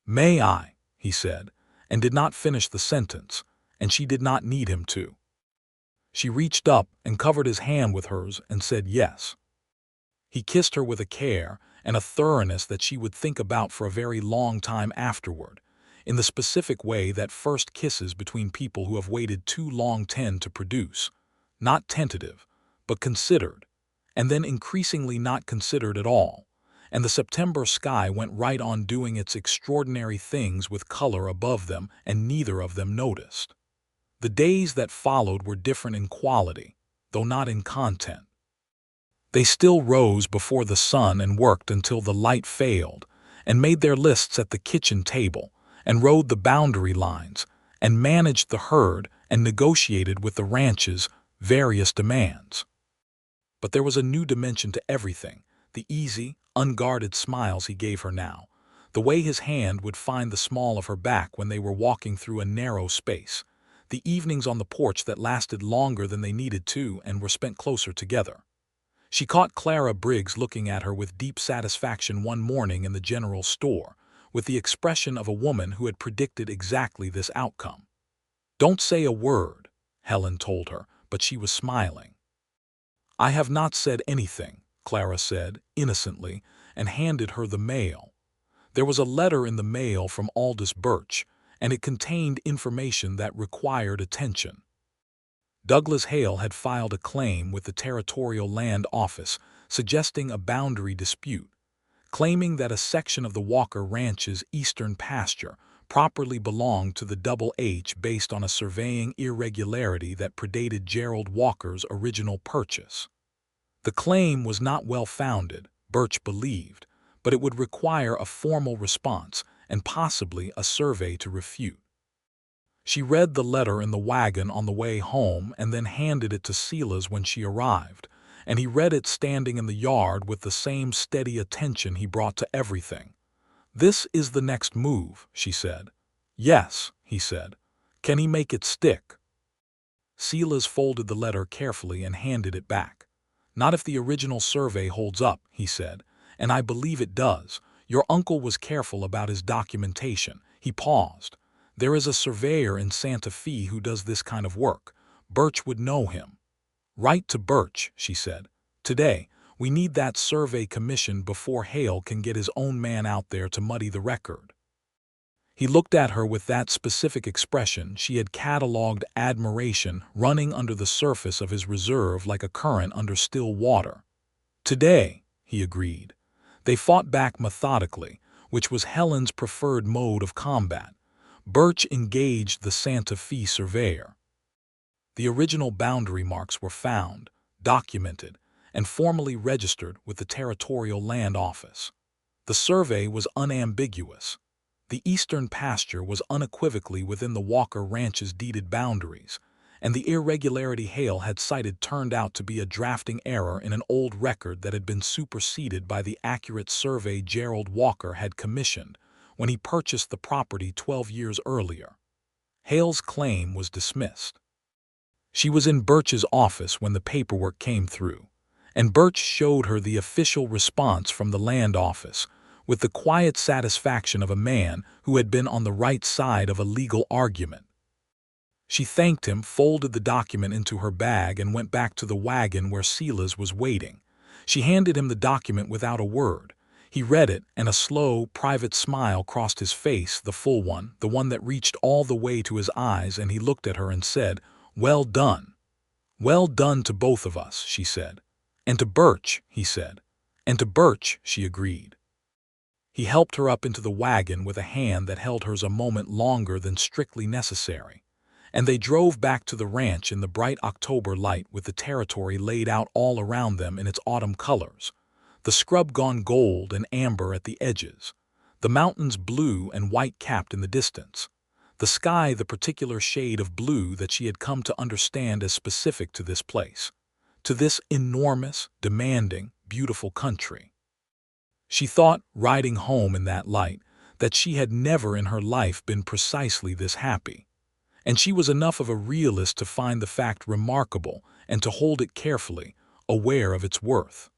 "May I?" he said, and did not finish the sentence, and she did not need him to. She reached up and covered his hand with hers and said yes. He kissed her with a care and a thoroughness that she would think about for a very long time afterward, in the specific way that first kisses between people who have waited too long tend to produce. Not tentative, but considered, and then increasingly not considered at all, and the September sky went right on doing its extraordinary things with color above them, and neither of them noticed. The days that followed were different in quality, though not in content. They still rose before the sun and worked until the light failed, and made their lists at the kitchen table, and rode the boundary lines, and managed the herd, and negotiated with the ranch's various demands. But there was a new dimension to everything, the easy, unguarded smiles he gave her now, the way his hand would find the small of her back when they were walking through a narrow space, the evenings on the porch that lasted longer than they needed to and were spent closer together. She caught Clara Briggs looking at her with deep satisfaction one morning in the general store, with the expression of a woman who had predicted exactly this outcome. "Don't say a word," Helen told her, but she was smiling. "I have not said anything," Clara said, innocently, and handed her the mail. There was a letter in the mail from Aldous Birch, and it contained information that required attention. Douglas Hale had filed a claim with the Territorial Land Office suggesting a boundary dispute, claiming that a section of the Walker Ranch's eastern pasture properly belonged to the Double H based on a surveying irregularity that predated Gerald Walker's original purchase. The claim was not well-founded, Birch believed, but it would require a formal response and possibly a survey to refute. She read the letter in the wagon on the way home and then handed it to Silas when she arrived, and he read it standing in the yard with the same steady attention he brought to everything. "This is the next move," she said. "Yes," he said. "Can he make it stick?" Silas folded the letter carefully and handed it back. "Not if the original survey holds up," he said, "and I believe it does. Your uncle was careful about his documentation." He paused. "There is a surveyor in Santa Fe who does this kind of work. Birch would know him." "Write to Birch," she said. "Today. We need that survey commissioned before Hale can get his own man out there to muddy the record." He looked at her with that specific expression she had catalogued, admiration running under the surface of his reserve like a current under still water. "Today," he agreed. They fought back methodically, which was Helen's preferred mode of combat. Birch engaged the Santa Fe surveyor. The original boundary marks were found, documented, and formally registered with the Territorial Land Office. The survey was unambiguous. The eastern pasture was unequivocally within the Walker Ranch's deeded boundaries, and the irregularity Hale had cited turned out to be a drafting error in an old record that had been superseded by the accurate survey Gerald Walker had commissioned when he purchased the property 12 years earlier. Hale's claim was dismissed. She was in Birch's office when the paperwork came through, and Birch showed her the official response from the land office, with the quiet satisfaction of a man who had been on the right side of a legal argument. She thanked him, folded the document into her bag, and went back to the wagon where Silas was waiting. She handed him the document without a word. He read it, and a slow, private smile crossed his face, the full one, the one that reached all the way to his eyes, and he looked at her and said, "Well done." "Well done to both of us," she said. "And to Birch," he said. And to Birch, she agreed. He helped her up into the wagon with a hand that held hers a moment longer than strictly necessary, and they drove back to the ranch in the bright October light with the territory laid out all around them in its autumn colors, the scrub gone gold and amber at the edges, the mountains blue and white-capped in the distance, the sky the particular shade of blue that she had come to understand as specific to this place, to this enormous, demanding, beautiful country. She thought, riding home in that light, that she had never in her life been precisely this happy, and she was enough of a realist to find the fact remarkable and to hold it carefully, aware of its worth.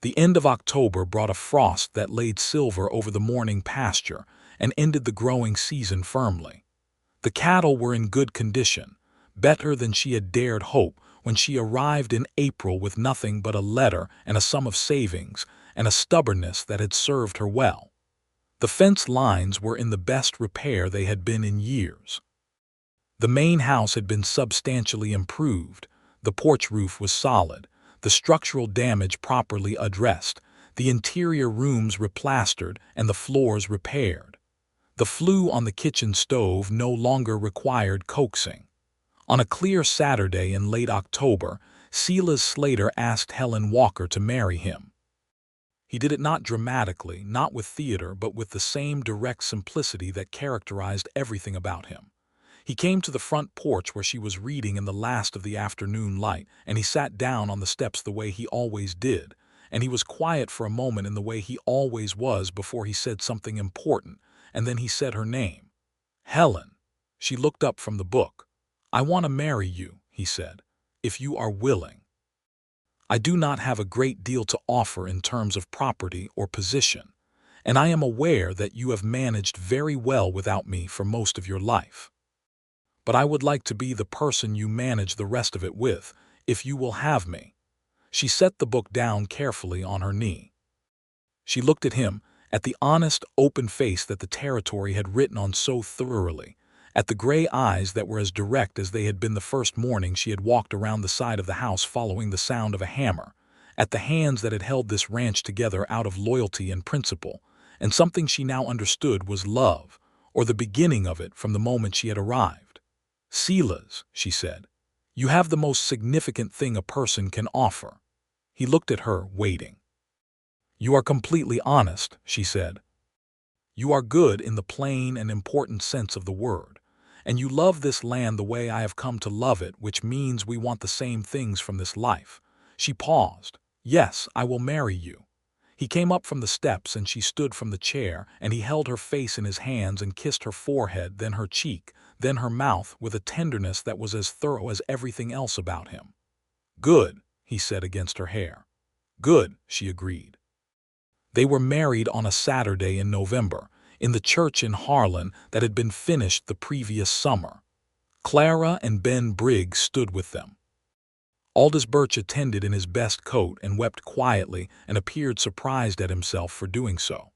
The end of October brought a frost that laid silver over the morning pasture and ended the growing season firmly. The cattle were in good condition, better than she had dared hope when she arrived in April with nothing but a letter and a sum of savings and a stubbornness that had served her well. The fence lines were in the best repair they had been in years. The main house had been substantially improved, the porch roof was solid, the structural damage properly addressed, the interior rooms replastered and the floors repaired. The flue on the kitchen stove no longer required coaxing. On a clear Saturday in late October, Silas Slater asked Helen Walker to marry him. He did it not dramatically, not with theater, but with the same direct simplicity that characterized everything about him. He came to the front porch where she was reading in the last of the afternoon light, and he sat down on the steps the way he always did, and he was quiet for a moment in the way he always was before he said something important, and then he said her name. Helen. She looked up from the book. "I want to marry you," he said, "if you are willing. I do not have a great deal to offer in terms of property or position, and I am aware that you have managed very well without me for most of your life. But I would like to be the person you manage the rest of it with, if you will have me." She set the book down carefully on her knee. She looked at him, at the honest, open face that the territory had written on so thoroughly, at the gray eyes that were as direct as they had been the first morning she had walked around the side of the house following the sound of a hammer, at the hands that had held this ranch together out of loyalty and principle, and something she now understood was love, or the beginning of it from the moment she had arrived. "Silas," she said, "you have the most significant thing a person can offer." He looked at her, waiting. "You are completely honest," she said. "You are good in the plain and important sense of the word, and you love this land the way I have come to love it, which means we want the same things from this life." She paused. "Yes, I will marry you." He came up from the steps and she stood from the chair, and he held her face in his hands and kissed her forehead, then her cheek, then her mouth with a tenderness that was as thorough as everything else about him. "Good," he said against her hair. "Good," she agreed. They were married on a Saturday in November, in the church in Harlan that had been finished the previous summer. Clara and Ben Briggs stood with them. Aldous Birch attended in his best coat and wept quietly and appeared surprised at himself for doing so.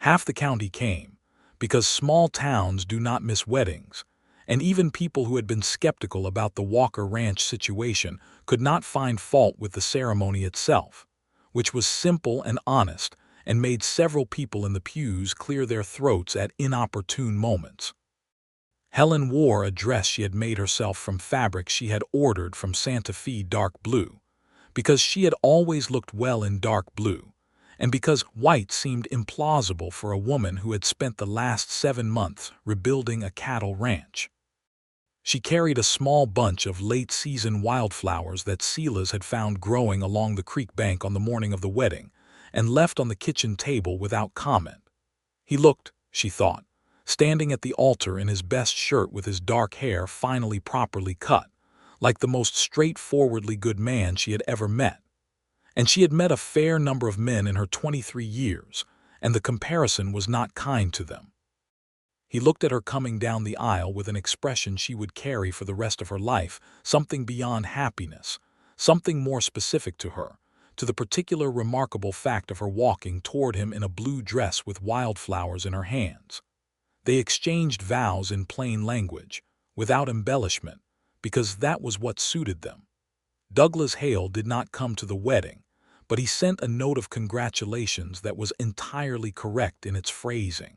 Half the county came, because small towns do not miss weddings, and even people who had been skeptical about the Walker Ranch situation could not find fault with the ceremony itself, which was simple and honest and made several people in the pews clear their throats at inopportune moments. Helen wore a dress she had made herself from fabric she had ordered from Santa Fe dark blue, because she had always looked well in dark blue, and because white seemed implausible for a woman who had spent the last 7 months rebuilding a cattle ranch. She carried a small bunch of late-season wildflowers that Silas had found growing along the creek bank on the morning of the wedding, and left on the kitchen table without comment. He looked, she thought, standing at the altar in his best shirt with his dark hair finally properly cut, like the most straightforwardly good man she had ever met. And she had met a fair number of men in her 23 years, and the comparison was not kind to them. He looked at her coming down the aisle with an expression she would carry for the rest of her life, something beyond happiness, something more specific to her, to the particular remarkable fact of her walking toward him in a blue dress with wildflowers in her hands. They exchanged vows in plain language, without embellishment, because that was what suited them. Douglas Hale did not come to the wedding, but he sent a note of congratulations that was entirely correct in its phrasing.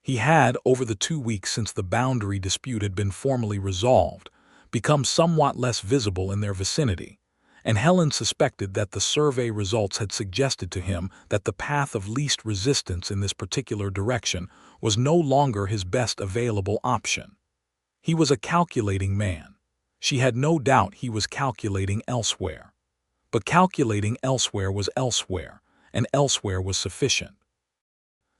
He had, over the 2 weeks since the boundary dispute had been formally resolved, become somewhat less visible in their vicinity, and Helen suspected that the survey results had suggested to him that the path of least resistance in this particular direction was no longer his best available option. He was a calculating man. She had no doubt he was calculating elsewhere. But calculating elsewhere was elsewhere, and elsewhere was sufficient.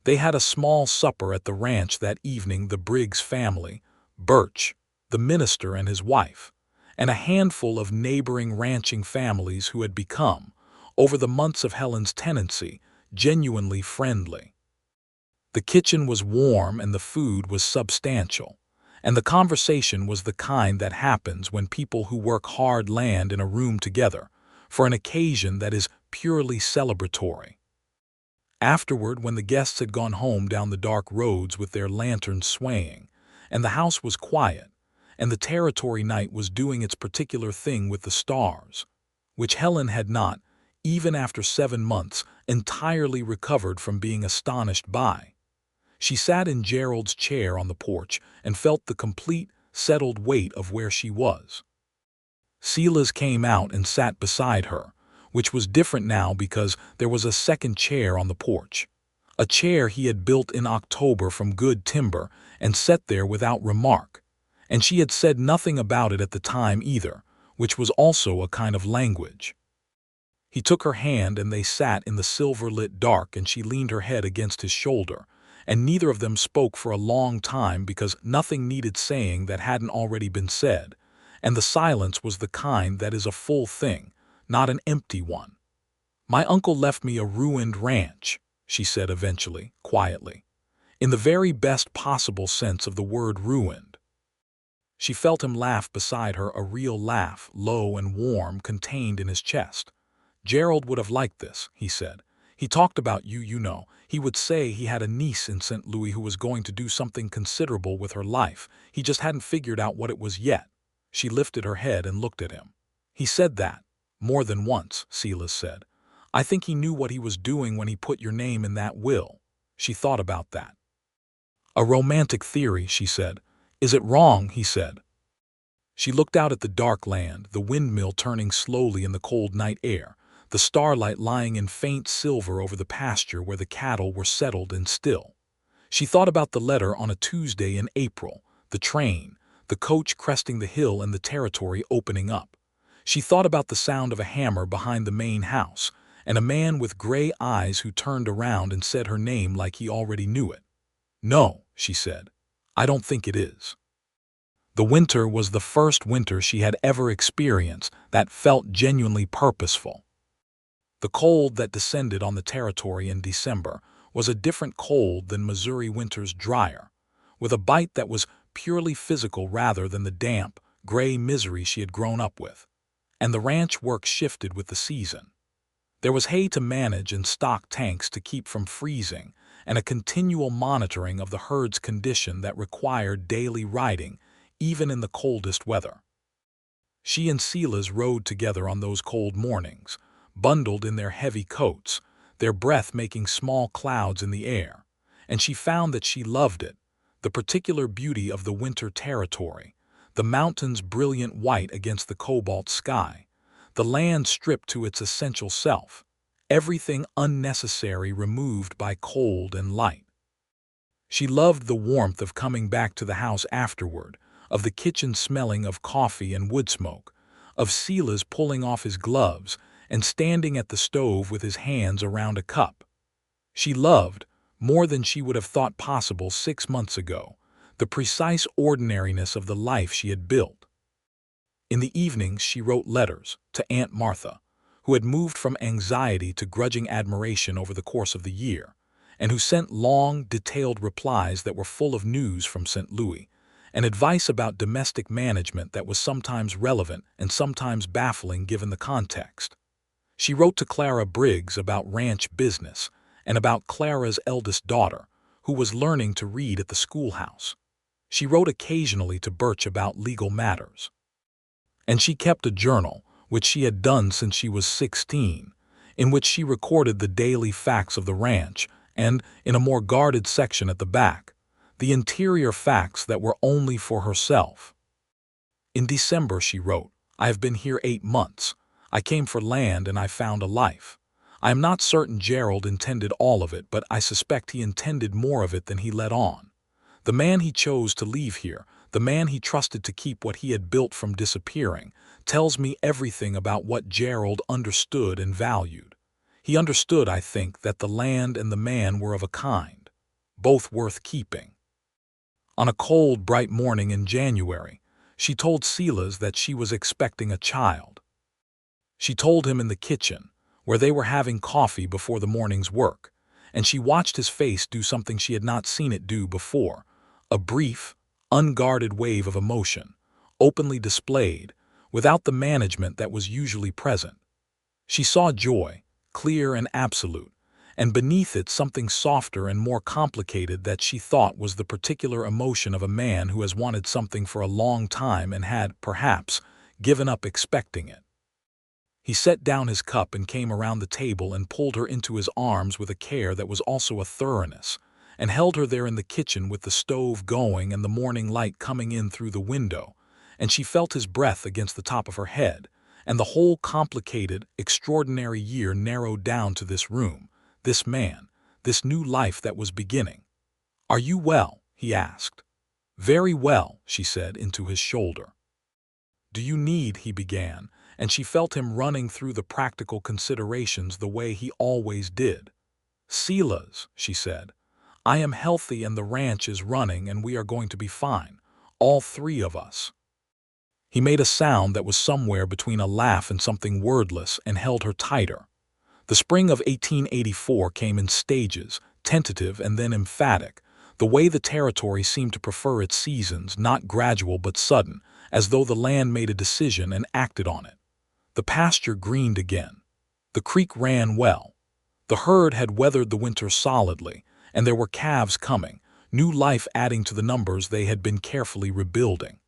They had a small supper at the ranch that evening, the Briggs family, Birch, the minister and his wife, and a handful of neighboring ranching families who had become, over the months of Helen's tenancy, genuinely friendly. The kitchen was warm and the food was substantial, and the conversation was the kind that happens when people who work hard land in a room together for an occasion that is purely celebratory. Afterward, when the guests had gone home down the dark roads with their lanterns swaying, and the house was quiet, and the territory night was doing its particular thing with the stars, which Helen had not, even after 7 months, entirely recovered from being astonished by, she sat in Gerald's chair on the porch and felt the complete, settled weight of where she was. Silas came out and sat beside her, which was different now because there was a second chair on the porch, a chair he had built in October from good timber and set there without remark, and she had said nothing about it at the time either, which was also a kind of language. He took her hand and they sat in the silver-lit dark, and she leaned her head against his shoulder, and neither of them spoke for a long time because nothing needed saying that hadn't already been said, and the silence was the kind that is a full thing, not an empty one. "My uncle left me a ruined ranch," she said eventually, quietly, in the very best possible sense of the word ruined. She felt him laugh beside her, a real laugh, low and warm, contained in his chest. "Gerald would have liked this," he said. "He talked about you, you know. He would say he had a niece in St. Louis who was going to do something considerable with her life. He just hadn't figured out what it was yet." She lifted her head and looked at him. "He said that. More than once," Silas said. "I think he knew what he was doing when he put your name in that will." She thought about that. "A romantic theory," she said. "Is it wrong?" he said. She looked out at the dark land, the windmill turning slowly in the cold night air, the starlight lying in faint silver over the pasture where the cattle were settled and still. She thought about the letter on a Tuesday in April, the train, the coach cresting the hill and the territory opening up. She thought about the sound of a hammer behind the main house, and a man with gray eyes who turned around and said her name like he already knew it. "No," she said. "I don't think it is." The winter was the first winter she had ever experienced that felt genuinely purposeful. The cold that descended on the territory in December was a different cold than Missouri winter's drier, with a bite that was purely physical rather than the damp, gray misery she had grown up with. And the ranch work shifted with the season. There was hay to manage and stock tanks to keep from freezing, and a continual monitoring of the herd's condition that required daily riding, even in the coldest weather. She and Silas rode together on those cold mornings, bundled in their heavy coats, their breath making small clouds in the air, and she found that she loved it, the particular beauty of the winter territory, the mountains brilliant white against the cobalt sky, the land stripped to its essential self, everything unnecessary removed by cold and light. She loved the warmth of coming back to the house afterward, of the kitchen smelling of coffee and wood smoke, of Silas pulling off his gloves and standing at the stove with his hands around a cup. She loved, more than she would have thought possible 6 months ago, the precise ordinariness of the life she had built. In the evenings she wrote letters to Aunt Martha, who had moved from anxiety to grudging admiration over the course of the year, and who sent long, detailed replies that were full of news from St. Louis, and advice about domestic management that was sometimes relevant and sometimes baffling given the context. She wrote to Clara Briggs about ranch business and about Clara's eldest daughter, who was learning to read at the schoolhouse. She wrote occasionally to Birch about legal matters. And she kept a journal, which she had done since she was 16, in which she recorded the daily facts of the ranch and, in a more guarded section at the back, the interior facts that were only for herself. In December, she wrote, "I have been here 8 months. I came for land and I found a life. I am not certain Gerald intended all of it, but I suspect he intended more of it than he let on. The man he chose to leave here, the man he trusted to keep what he had built from disappearing, tells me everything about what Gerald understood and valued. He understood, I think, that the land and the man were of a kind, both worth keeping." On a cold, bright morning in January, she told Silas that she was expecting a child. She told him in the kitchen, where they were having coffee before the morning's work, and she watched his face do something she had not seen it do before, a brief, unguarded wave of emotion, openly displayed, without the management that was usually present. She saw joy, clear and absolute, and beneath it something softer and more complicated that she thought was the particular emotion of a man who has wanted something for a long time and had, perhaps, given up expecting it. He set down his cup and came around the table and pulled her into his arms with a care that was also a thoroughness, and held her there in the kitchen with the stove going and the morning light coming in through the window, and she felt his breath against the top of her head, and the whole complicated, extraordinary year narrowed down to this room, this man, this new life that was beginning. "Are you well?" he asked. "Very well," she said into his shoulder. "Do you need," he began, and she felt him running through the practical considerations the way he always did. "Silas," she said, "I am healthy and the ranch is running and we are going to be fine, all 3 of us." He made a sound that was somewhere between a laugh and something wordless and held her tighter. The spring of 1884 came in stages, tentative and then emphatic, the way the territory seemed to prefer its seasons, not gradual but sudden, as though the land made a decision and acted on it. The pasture greened again. The creek ran well. The herd had weathered the winter solidly, and there were calves coming, new life adding to the numbers they had been carefully rebuilding.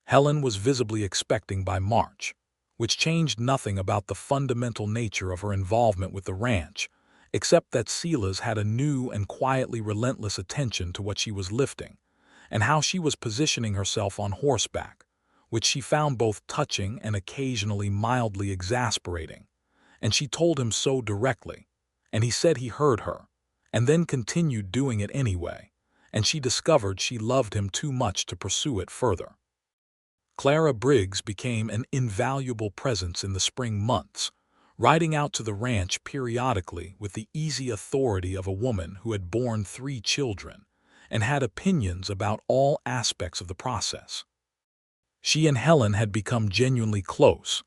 Helen was visibly expecting by March, which changed nothing about the fundamental nature of her involvement with the ranch, except that Silas had a new and quietly relentless attention to what she was lifting, and how she was positioning herself on horseback, which she found both touching and occasionally mildly exasperating, and she told him so directly, and he said he heard her, and then continued doing it anyway, and she discovered she loved him too much to pursue it further. Clara Briggs became an invaluable presence in the spring months, riding out to the ranch periodically with the easy authority of a woman who had borne 3 children and had opinions about all aspects of the process. She and Helen had become genuinely close,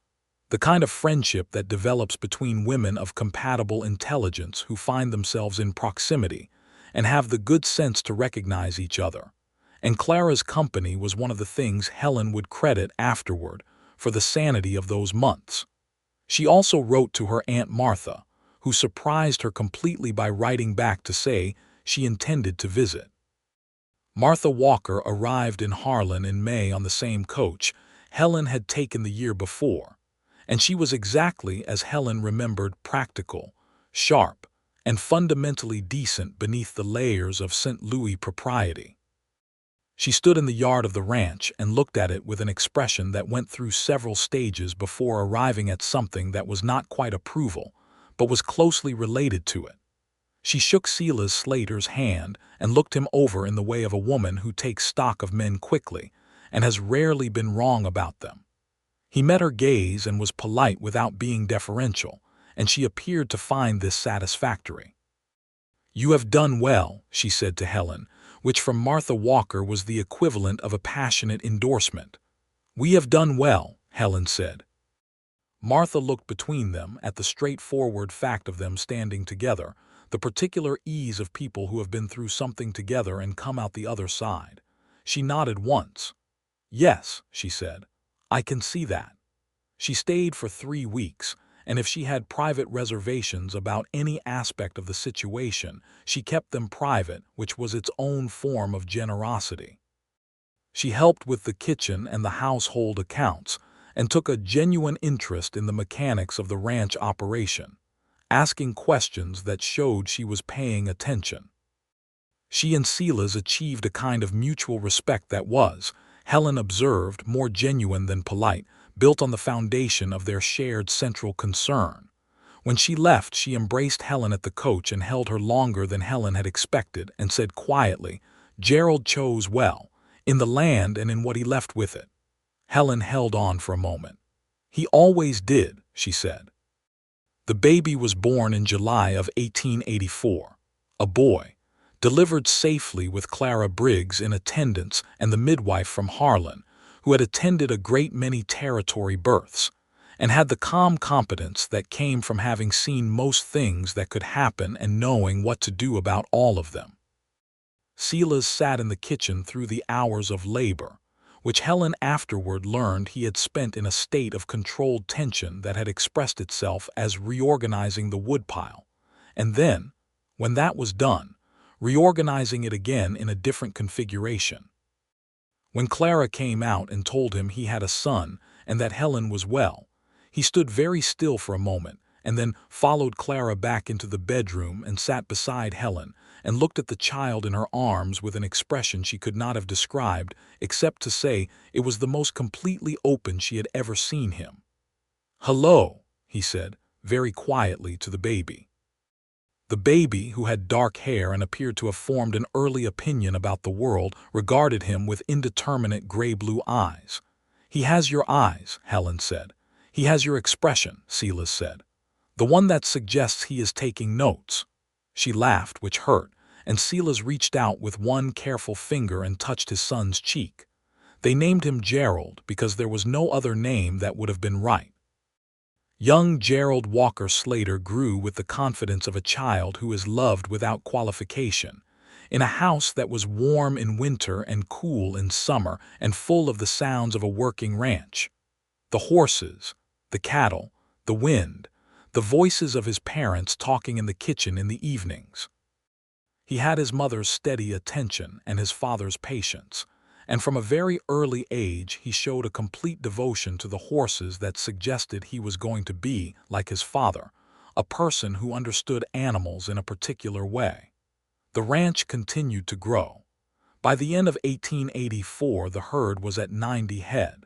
the kind of friendship that develops between women of compatible intelligence who find themselves in proximity and have the good sense to recognize each other. And Clara's company was one of the things Helen would credit afterward for the sanity of those months. She also wrote to her Aunt Martha, who surprised her completely by writing back to say she intended to visit. Martha Walker arrived in Harlan in May on the same coach Helen had taken the year before, and she was exactly as Helen remembered, practical, sharp, and fundamentally decent beneath the layers of St. Louis propriety. She stood in the yard of the ranch and looked at it with an expression that went through several stages before arriving at something that was not quite approval, but was closely related to it. She shook Silas Slater's hand and looked him over in the way of a woman who takes stock of men quickly and has rarely been wrong about them. He met her gaze and was polite without being deferential, and she appeared to find this satisfactory. "You have done well," she said to Helen, which from Martha Walker was the equivalent of a passionate endorsement. "We have done well," Helen said. Martha looked between them at the straightforward fact of them standing together, the particular ease of people who have been through something together and come out the other side. She nodded once. "Yes," she said, "I can see that." She stayed for 3 weeks, and if she had private reservations about any aspect of the situation, she kept them private, which was its own form of generosity. She helped with the kitchen and the household accounts, and took a genuine interest in the mechanics of the ranch operation. asking questions that showed she was paying attention. She and Silas achieved a kind of mutual respect that was, Helen observed, more genuine than polite, built on the foundation of their shared central concern. When she left, she embraced Helen at the coach and held her longer than Helen had expected and said quietly, "Gerald chose well, in the land and in what he left with it." Helen held on for a moment. "He always did," she said. The baby was born in July of 1884, a boy, delivered safely with Clara Briggs in attendance and the midwife from Harlan, who had attended a great many territory births, and had the calm competence that came from having seen most things that could happen and knowing what to do about all of them. Silas sat in the kitchen through the hours of labor, which Helen afterward learned he had spent in a state of controlled tension that had expressed itself as reorganizing the woodpile, and then, when that was done, reorganizing it again in a different configuration. When Clara came out and told him he had a son and that Helen was well, he stood very still for a moment and then followed Clara back into the bedroom and sat beside Helen and looked at the child in her arms with an expression she could not have described except to say it was the most completely open she had ever seen him. "Hello," he said, very quietly to the baby. The baby, who had dark hair and appeared to have formed an early opinion about the world, regarded him with indeterminate gray-blue eyes. "He has your eyes," Helen said. "He has your expression," Silas said. "The one that suggests he is taking notes." She laughed, which hurt, and Silas reached out with one careful finger and touched his son's cheek. They named him Gerald because there was no other name that would have been right. Young Gerald Walker Slater grew with the confidence of a child who is loved without qualification, in a house that was warm in winter and cool in summer and full of the sounds of a working ranch. The horses, the cattle, the wind, the voices of his parents talking in the kitchen in the evenings. He had his mother's steady attention and his father's patience, and from a very early age he showed a complete devotion to the horses that suggested he was going to be, like his father, a person who understood animals in a particular way. The ranch continued to grow. By the end of 1884, the herd was at 90 head.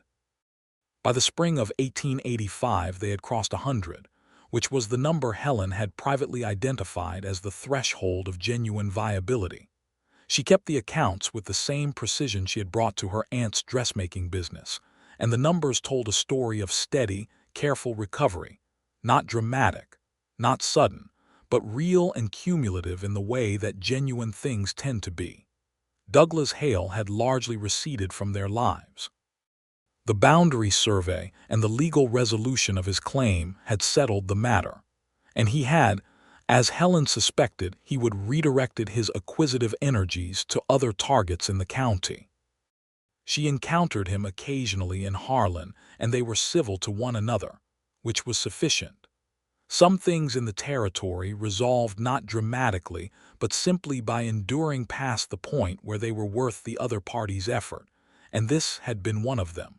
By the spring of 1885, they had crossed 100, which was the number Helen had privately identified as the threshold of genuine viability. She kept the accounts with the same precision she had brought to her aunt's dressmaking business, and the numbers told a story of steady, careful recovery, not dramatic, not sudden, but real and cumulative in the way that genuine things tend to be. Douglas Hale had largely receded from their lives. The boundary survey and the legal resolution of his claim had settled the matter, and he had, as Helen suspected, he would redirected his acquisitive energies to other targets in the county. She encountered him occasionally in Harlan, and they were civil to one another, which was sufficient. Some things in the territory resolved not dramatically, but simply by enduring past the point where they were worth the other party's effort, and this had been one of them.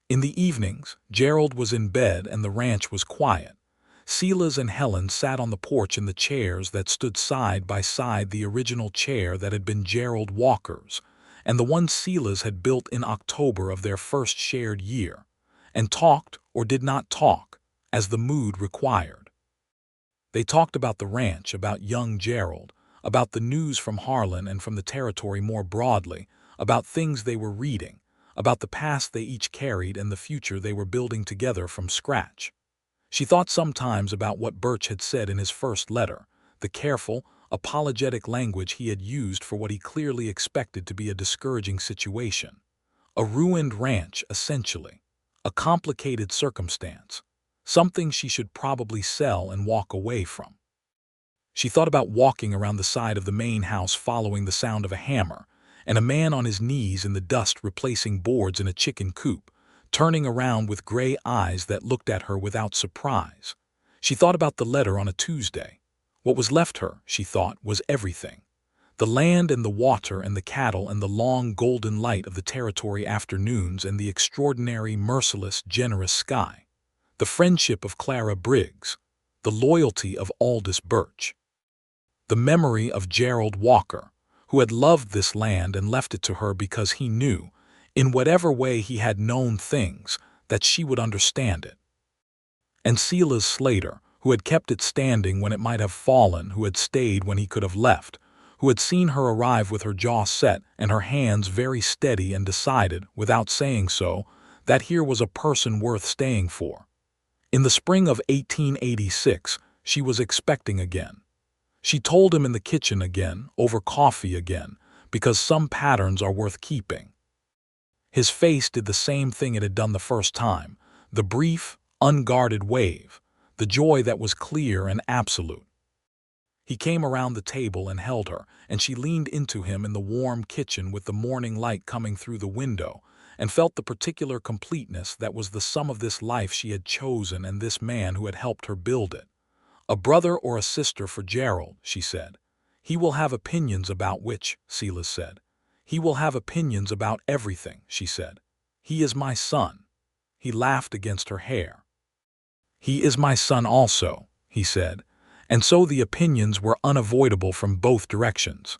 In the evenings, Gerald was in bed and the ranch was quiet. Silas and Helen sat on the porch in the chairs that stood side by side, the original chair that had been Gerald Walker's, and the one Silas had built in October of their first shared year, and talked or did not talk, as the mood required. They talked about the ranch, about young Gerald, about the news from Harlan and from the territory more broadly, about things they were reading, about the past they each carried and the future they were building together from scratch. She thought sometimes about what Birch had said in his first letter, the careful, apologetic language he had used for what he clearly expected to be a discouraging situation. A ruined ranch, essentially. A complicated circumstance. Something she should probably sell and walk away from. She thought about walking around the side of the main house following the sound of a hammer, and a man on his knees in the dust replacing boards in a chicken coop, turning around with gray eyes that looked at her without surprise. She thought about the letter on a Tuesday. What was left her, she thought, was everything. The land and the water and the cattle and the long golden light of the territory afternoons and the extraordinary, merciless, generous sky. The friendship of Clara Briggs. the loyalty of Aldous Birch, the memory of Gerald Walker, who had loved this land and left it to her because he knew, in whatever way he had known things, that she would understand it. And Silas Slater, who had kept it standing when it might have fallen, who had stayed when he could have left, who had seen her arrive with her jaw set and her hands very steady and decided, without saying so, that here was a person worth staying for. In the spring of 1886, she was expecting again. She told him in the kitchen again, over coffee again, because some patterns are worth keeping. His face did the same thing it had done the first time, the brief, unguarded wave, the joy that was clear and absolute. He came around the table and held her, and she leaned into him in the warm kitchen with the morning light coming through the window, and felt the particular completeness that was the sum of this life she had chosen and this man who had helped her build it. A brother or a sister for Gerald, she said. He will have opinions about which, Silas said. He will have opinions about everything, she said. He is my son. He laughed against her hair. He is my son also, he said, and so the opinions were unavoidable from both directions.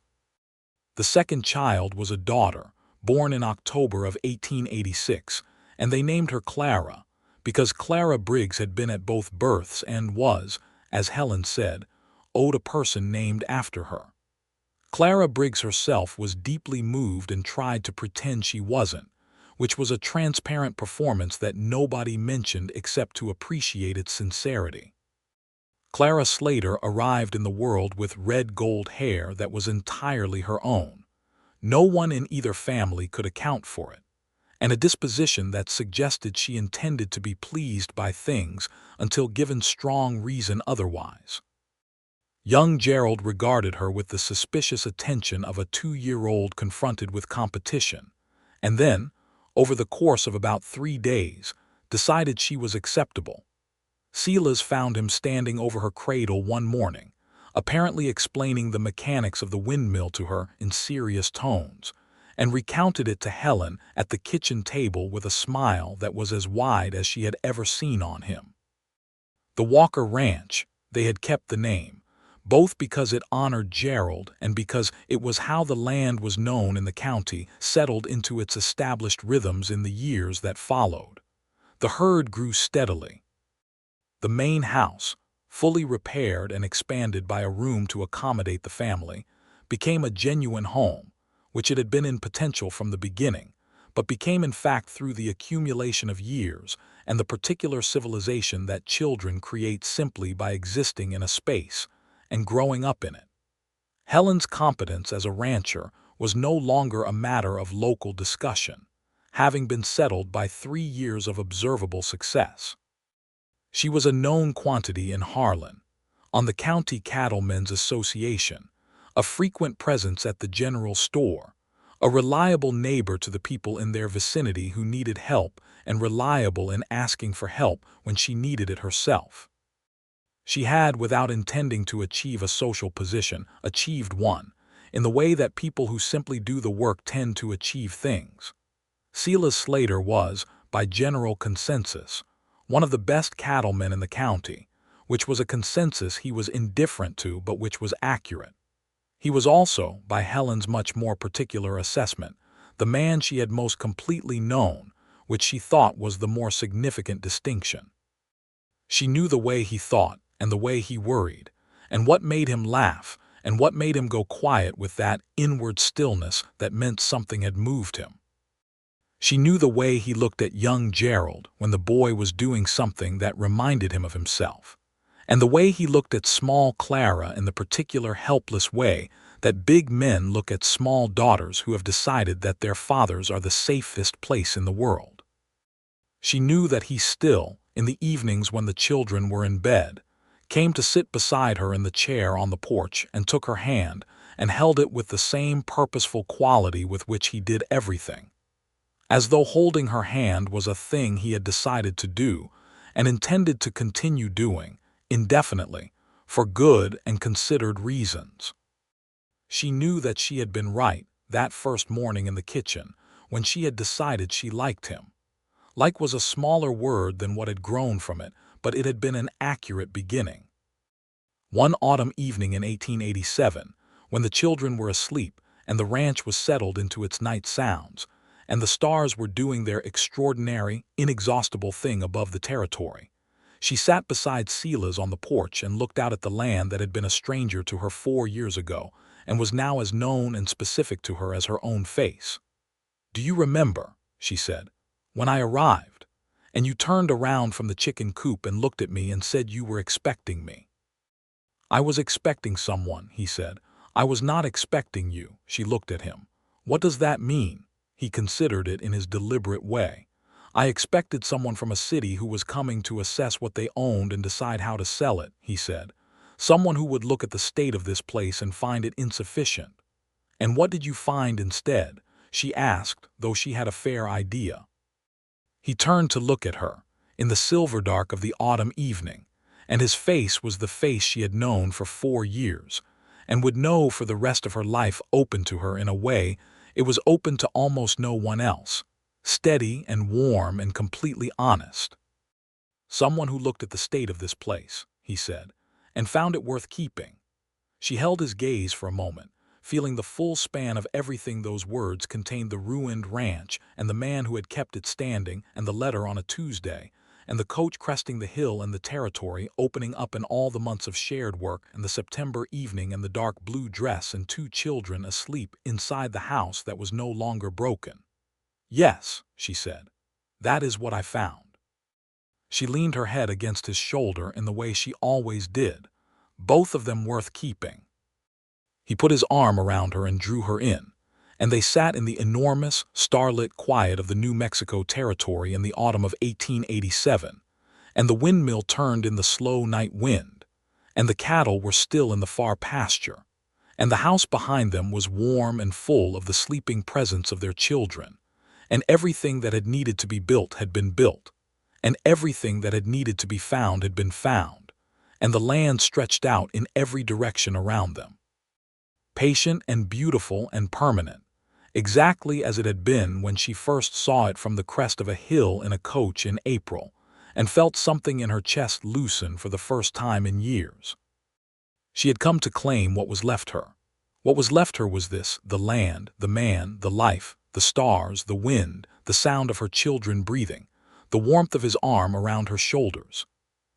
The second child was a daughter, born in October of 1886, and they named her Clara, because Clara Briggs had been at both births and was, as Helen said, owed a person named after her. Clara Briggs herself was deeply moved and tried to pretend she wasn't, which was a transparent performance that nobody mentioned except to appreciate its sincerity. Clara Slater arrived in the world with red gold hair that was entirely her own. No one in either family could account for it, and a disposition that suggested she intended to be pleased by things until given strong reason otherwise. Young Gerald regarded her with the suspicious attention of a 2-year-old confronted with competition, and then, over the course of about 3 days, decided she was acceptable. Silas found him standing over her cradle one morning, apparently explaining the mechanics of the windmill to her in serious tones, and recounted it to Helen at the kitchen table with a smile that was as wide as she had ever seen on him. The Walker Ranch, they had kept the name, both because it honored Gerald and because it was how the land was known in the county, settled into its established rhythms in the years that followed. The herd grew steadily. The main house, fully repaired and expanded by a room to accommodate the family, became a genuine home, which it had been in potential from the beginning, but became in fact through the accumulation of years and the particular civilization that children create simply by existing in a space and growing up in it. Helen's competence as a rancher was no longer a matter of local discussion, having been settled by 3 years of observable success. She was a known quantity in Harlan, on the County Cattlemen's Association, a frequent presence at the general store, a reliable neighbor to the people in their vicinity who needed help and reliable in asking for help when she needed it herself. She had, without intending to achieve a social position, achieved one, in the way that people who simply do the work tend to achieve things. Silas Slater was, by general consensus, one of the best cattlemen in the county, which was a consensus he was indifferent to but which was accurate. He was also, by Helen's much more particular assessment, the man she had most completely known, which she thought was the more significant distinction. She knew the way he thought and the way he worried, and what made him laugh and what made him go quiet with that inward stillness that meant something had moved him. She knew the way he looked at young Gerald when the boy was doing something that reminded him of himself, and the way he looked at small Clara in the particular helpless way that big men look at small daughters who have decided that their fathers are the safest place in the world. She knew that he still, in the evenings when the children were in bed, came to sit beside her in the chair on the porch and took her hand and held it with the same purposeful quality with which he did everything, as though holding her hand was a thing he had decided to do and intended to continue doing, indefinitely, for good and considered reasons. She knew that she had been right that first morning in the kitchen when she had decided she liked him. Like was a smaller word than what had grown from it, but it had been an accurate beginning. One autumn evening in 1887, when the children were asleep and the ranch was settled into its night sounds, and the stars were doing their extraordinary, inexhaustible thing above the territory, she sat beside Silas on the porch and looked out at the land that had been a stranger to her 4 years ago and was now as known and specific to her as her own face. "Do you remember," she said, "when I arrived, and you turned around from the chicken coop and looked at me and said you were expecting me?" "I was expecting someone," he said. "I was not expecting you." She looked at him. "What does that mean?" He considered it in his deliberate way. "I expected someone from a city who was coming to assess what they owned and decide how to sell it," he said. "Someone who would look at the state of this place and find it insufficient." "And what did you find instead?" she asked, though she had a fair idea. He turned to look at her, in the silver dark of the autumn evening, and his face was the face she had known for 4 years, and would know for the rest of her life, open to her in a way it was open to almost no one else, steady and warm and completely honest. "Someone who looked at the state of this place," he said, "and found it worth keeping." She held his gaze for a moment, feeling the full span of everything those words contained: the ruined ranch, and the man who had kept it standing, and the letter on a Tuesday, and the coach cresting the hill, and the territory opening up, and all the months of shared work, and the September evening, and the dark blue dress, and 2 children asleep inside the house that was no longer broken. "Yes," she said, "that is what I found." She leaned her head against his shoulder in the way she always did, both of them worth keeping. He put his arm around her and drew her in, and they sat in the enormous, starlit quiet of the New Mexico territory in the autumn of 1887, and the windmill turned in the slow night wind, and the cattle were still in the far pasture, and the house behind them was warm and full of the sleeping presence of their children, and everything that had needed to be built had been built, and everything that had needed to be found had been found, and the land stretched out in every direction around them, patient and beautiful and permanent, exactly as it had been when she first saw it from the crest of a hill in a coach in April, and felt something in her chest loosen for the first time in years. She had come to claim what was left her. What was left her was this: the land, the man, the life, the stars, the wind, the sound of her children breathing, the warmth of his arm around her shoulders.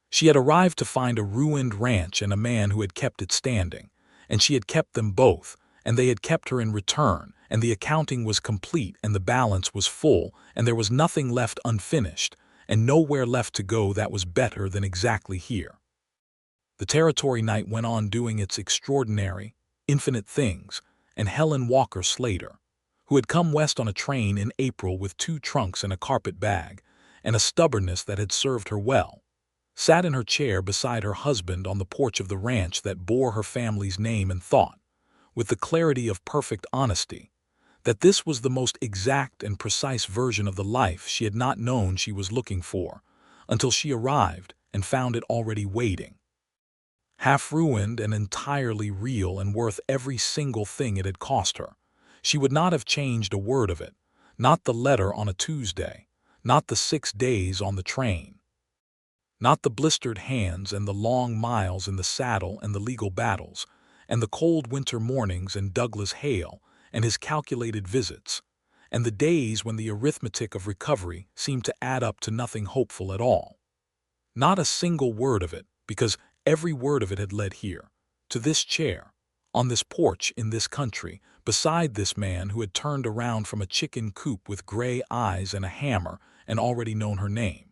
She had arrived to find a ruined ranch and a man who had kept it standing, and she had kept them both, and they had kept her in return, and the accounting was complete, and the balance was full, and there was nothing left unfinished, and nowhere left to go that was better than exactly here. The territory night went on doing its extraordinary, infinite things, and Helen Walker Slater, who had come west on a train in April with 2 trunks and a carpet bag, and a stubbornness that had served her well, sat in her chair beside her husband on the porch of the ranch that bore her family's name, and thought, with the clarity of perfect honesty, that this was the most exact and precise version of the life she had not known she was looking for, until she arrived and found it already waiting. Half ruined and entirely real, and worth every single thing it had cost her. She would not have changed a word of it, not the letter on a Tuesday, not the 6 days on the train, not the blistered hands and the long miles in the saddle and the legal battles, and the cold winter mornings and Douglas Hale and his calculated visits, and the days when the arithmetic of recovery seemed to add up to nothing hopeful at all. Not a single word of it, because every word of it had led here, to this chair, on this porch in this country, beside this man who had turned around from a chicken coop with gray eyes and a hammer and already known her name.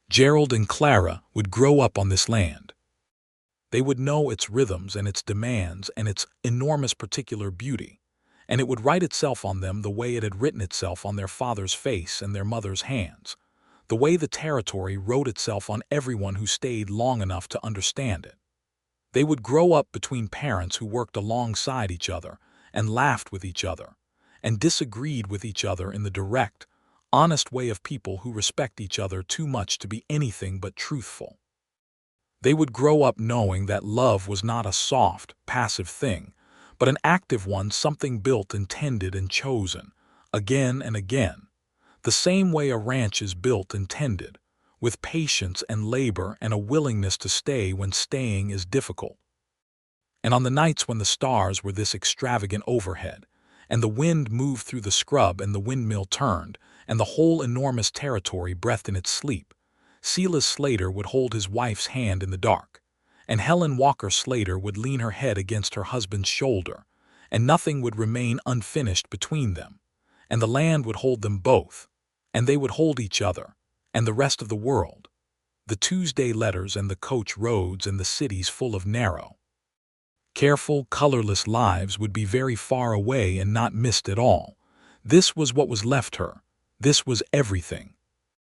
Gerald and Clara would grow up on this land. They would know its rhythms and its demands and its enormous particular beauty, and it would write itself on them the way it had written itself on their father's face and their mother's hands, the way the territory wrote itself on everyone who stayed long enough to understand it. They would grow up between parents who worked alongside each other and laughed with each other and disagreed with each other in the direct, honest way of people who respect each other too much to be anything but truthful. They would grow up knowing that love was not a soft, passive thing, but an active one, something built and tended and chosen, again and again, the same way a ranch is built and tended, with patience and labor and a willingness to stay when staying is difficult. And on the nights when the stars were this extravagant overhead, and the wind moved through the scrub and the windmill turned, and the whole enormous territory breathed in its sleep, Silas Slater would hold his wife's hand in the dark, and Helen Walker Slater would lean her head against her husband's shoulder, and nothing would remain unfinished between them, and the land would hold them both, and they would hold each other, and the rest of the world, the Tuesday letters and the coach roads and the cities full of narrow, careful, colorless lives would be very far away and not missed at all. This was what was left her. This was everything.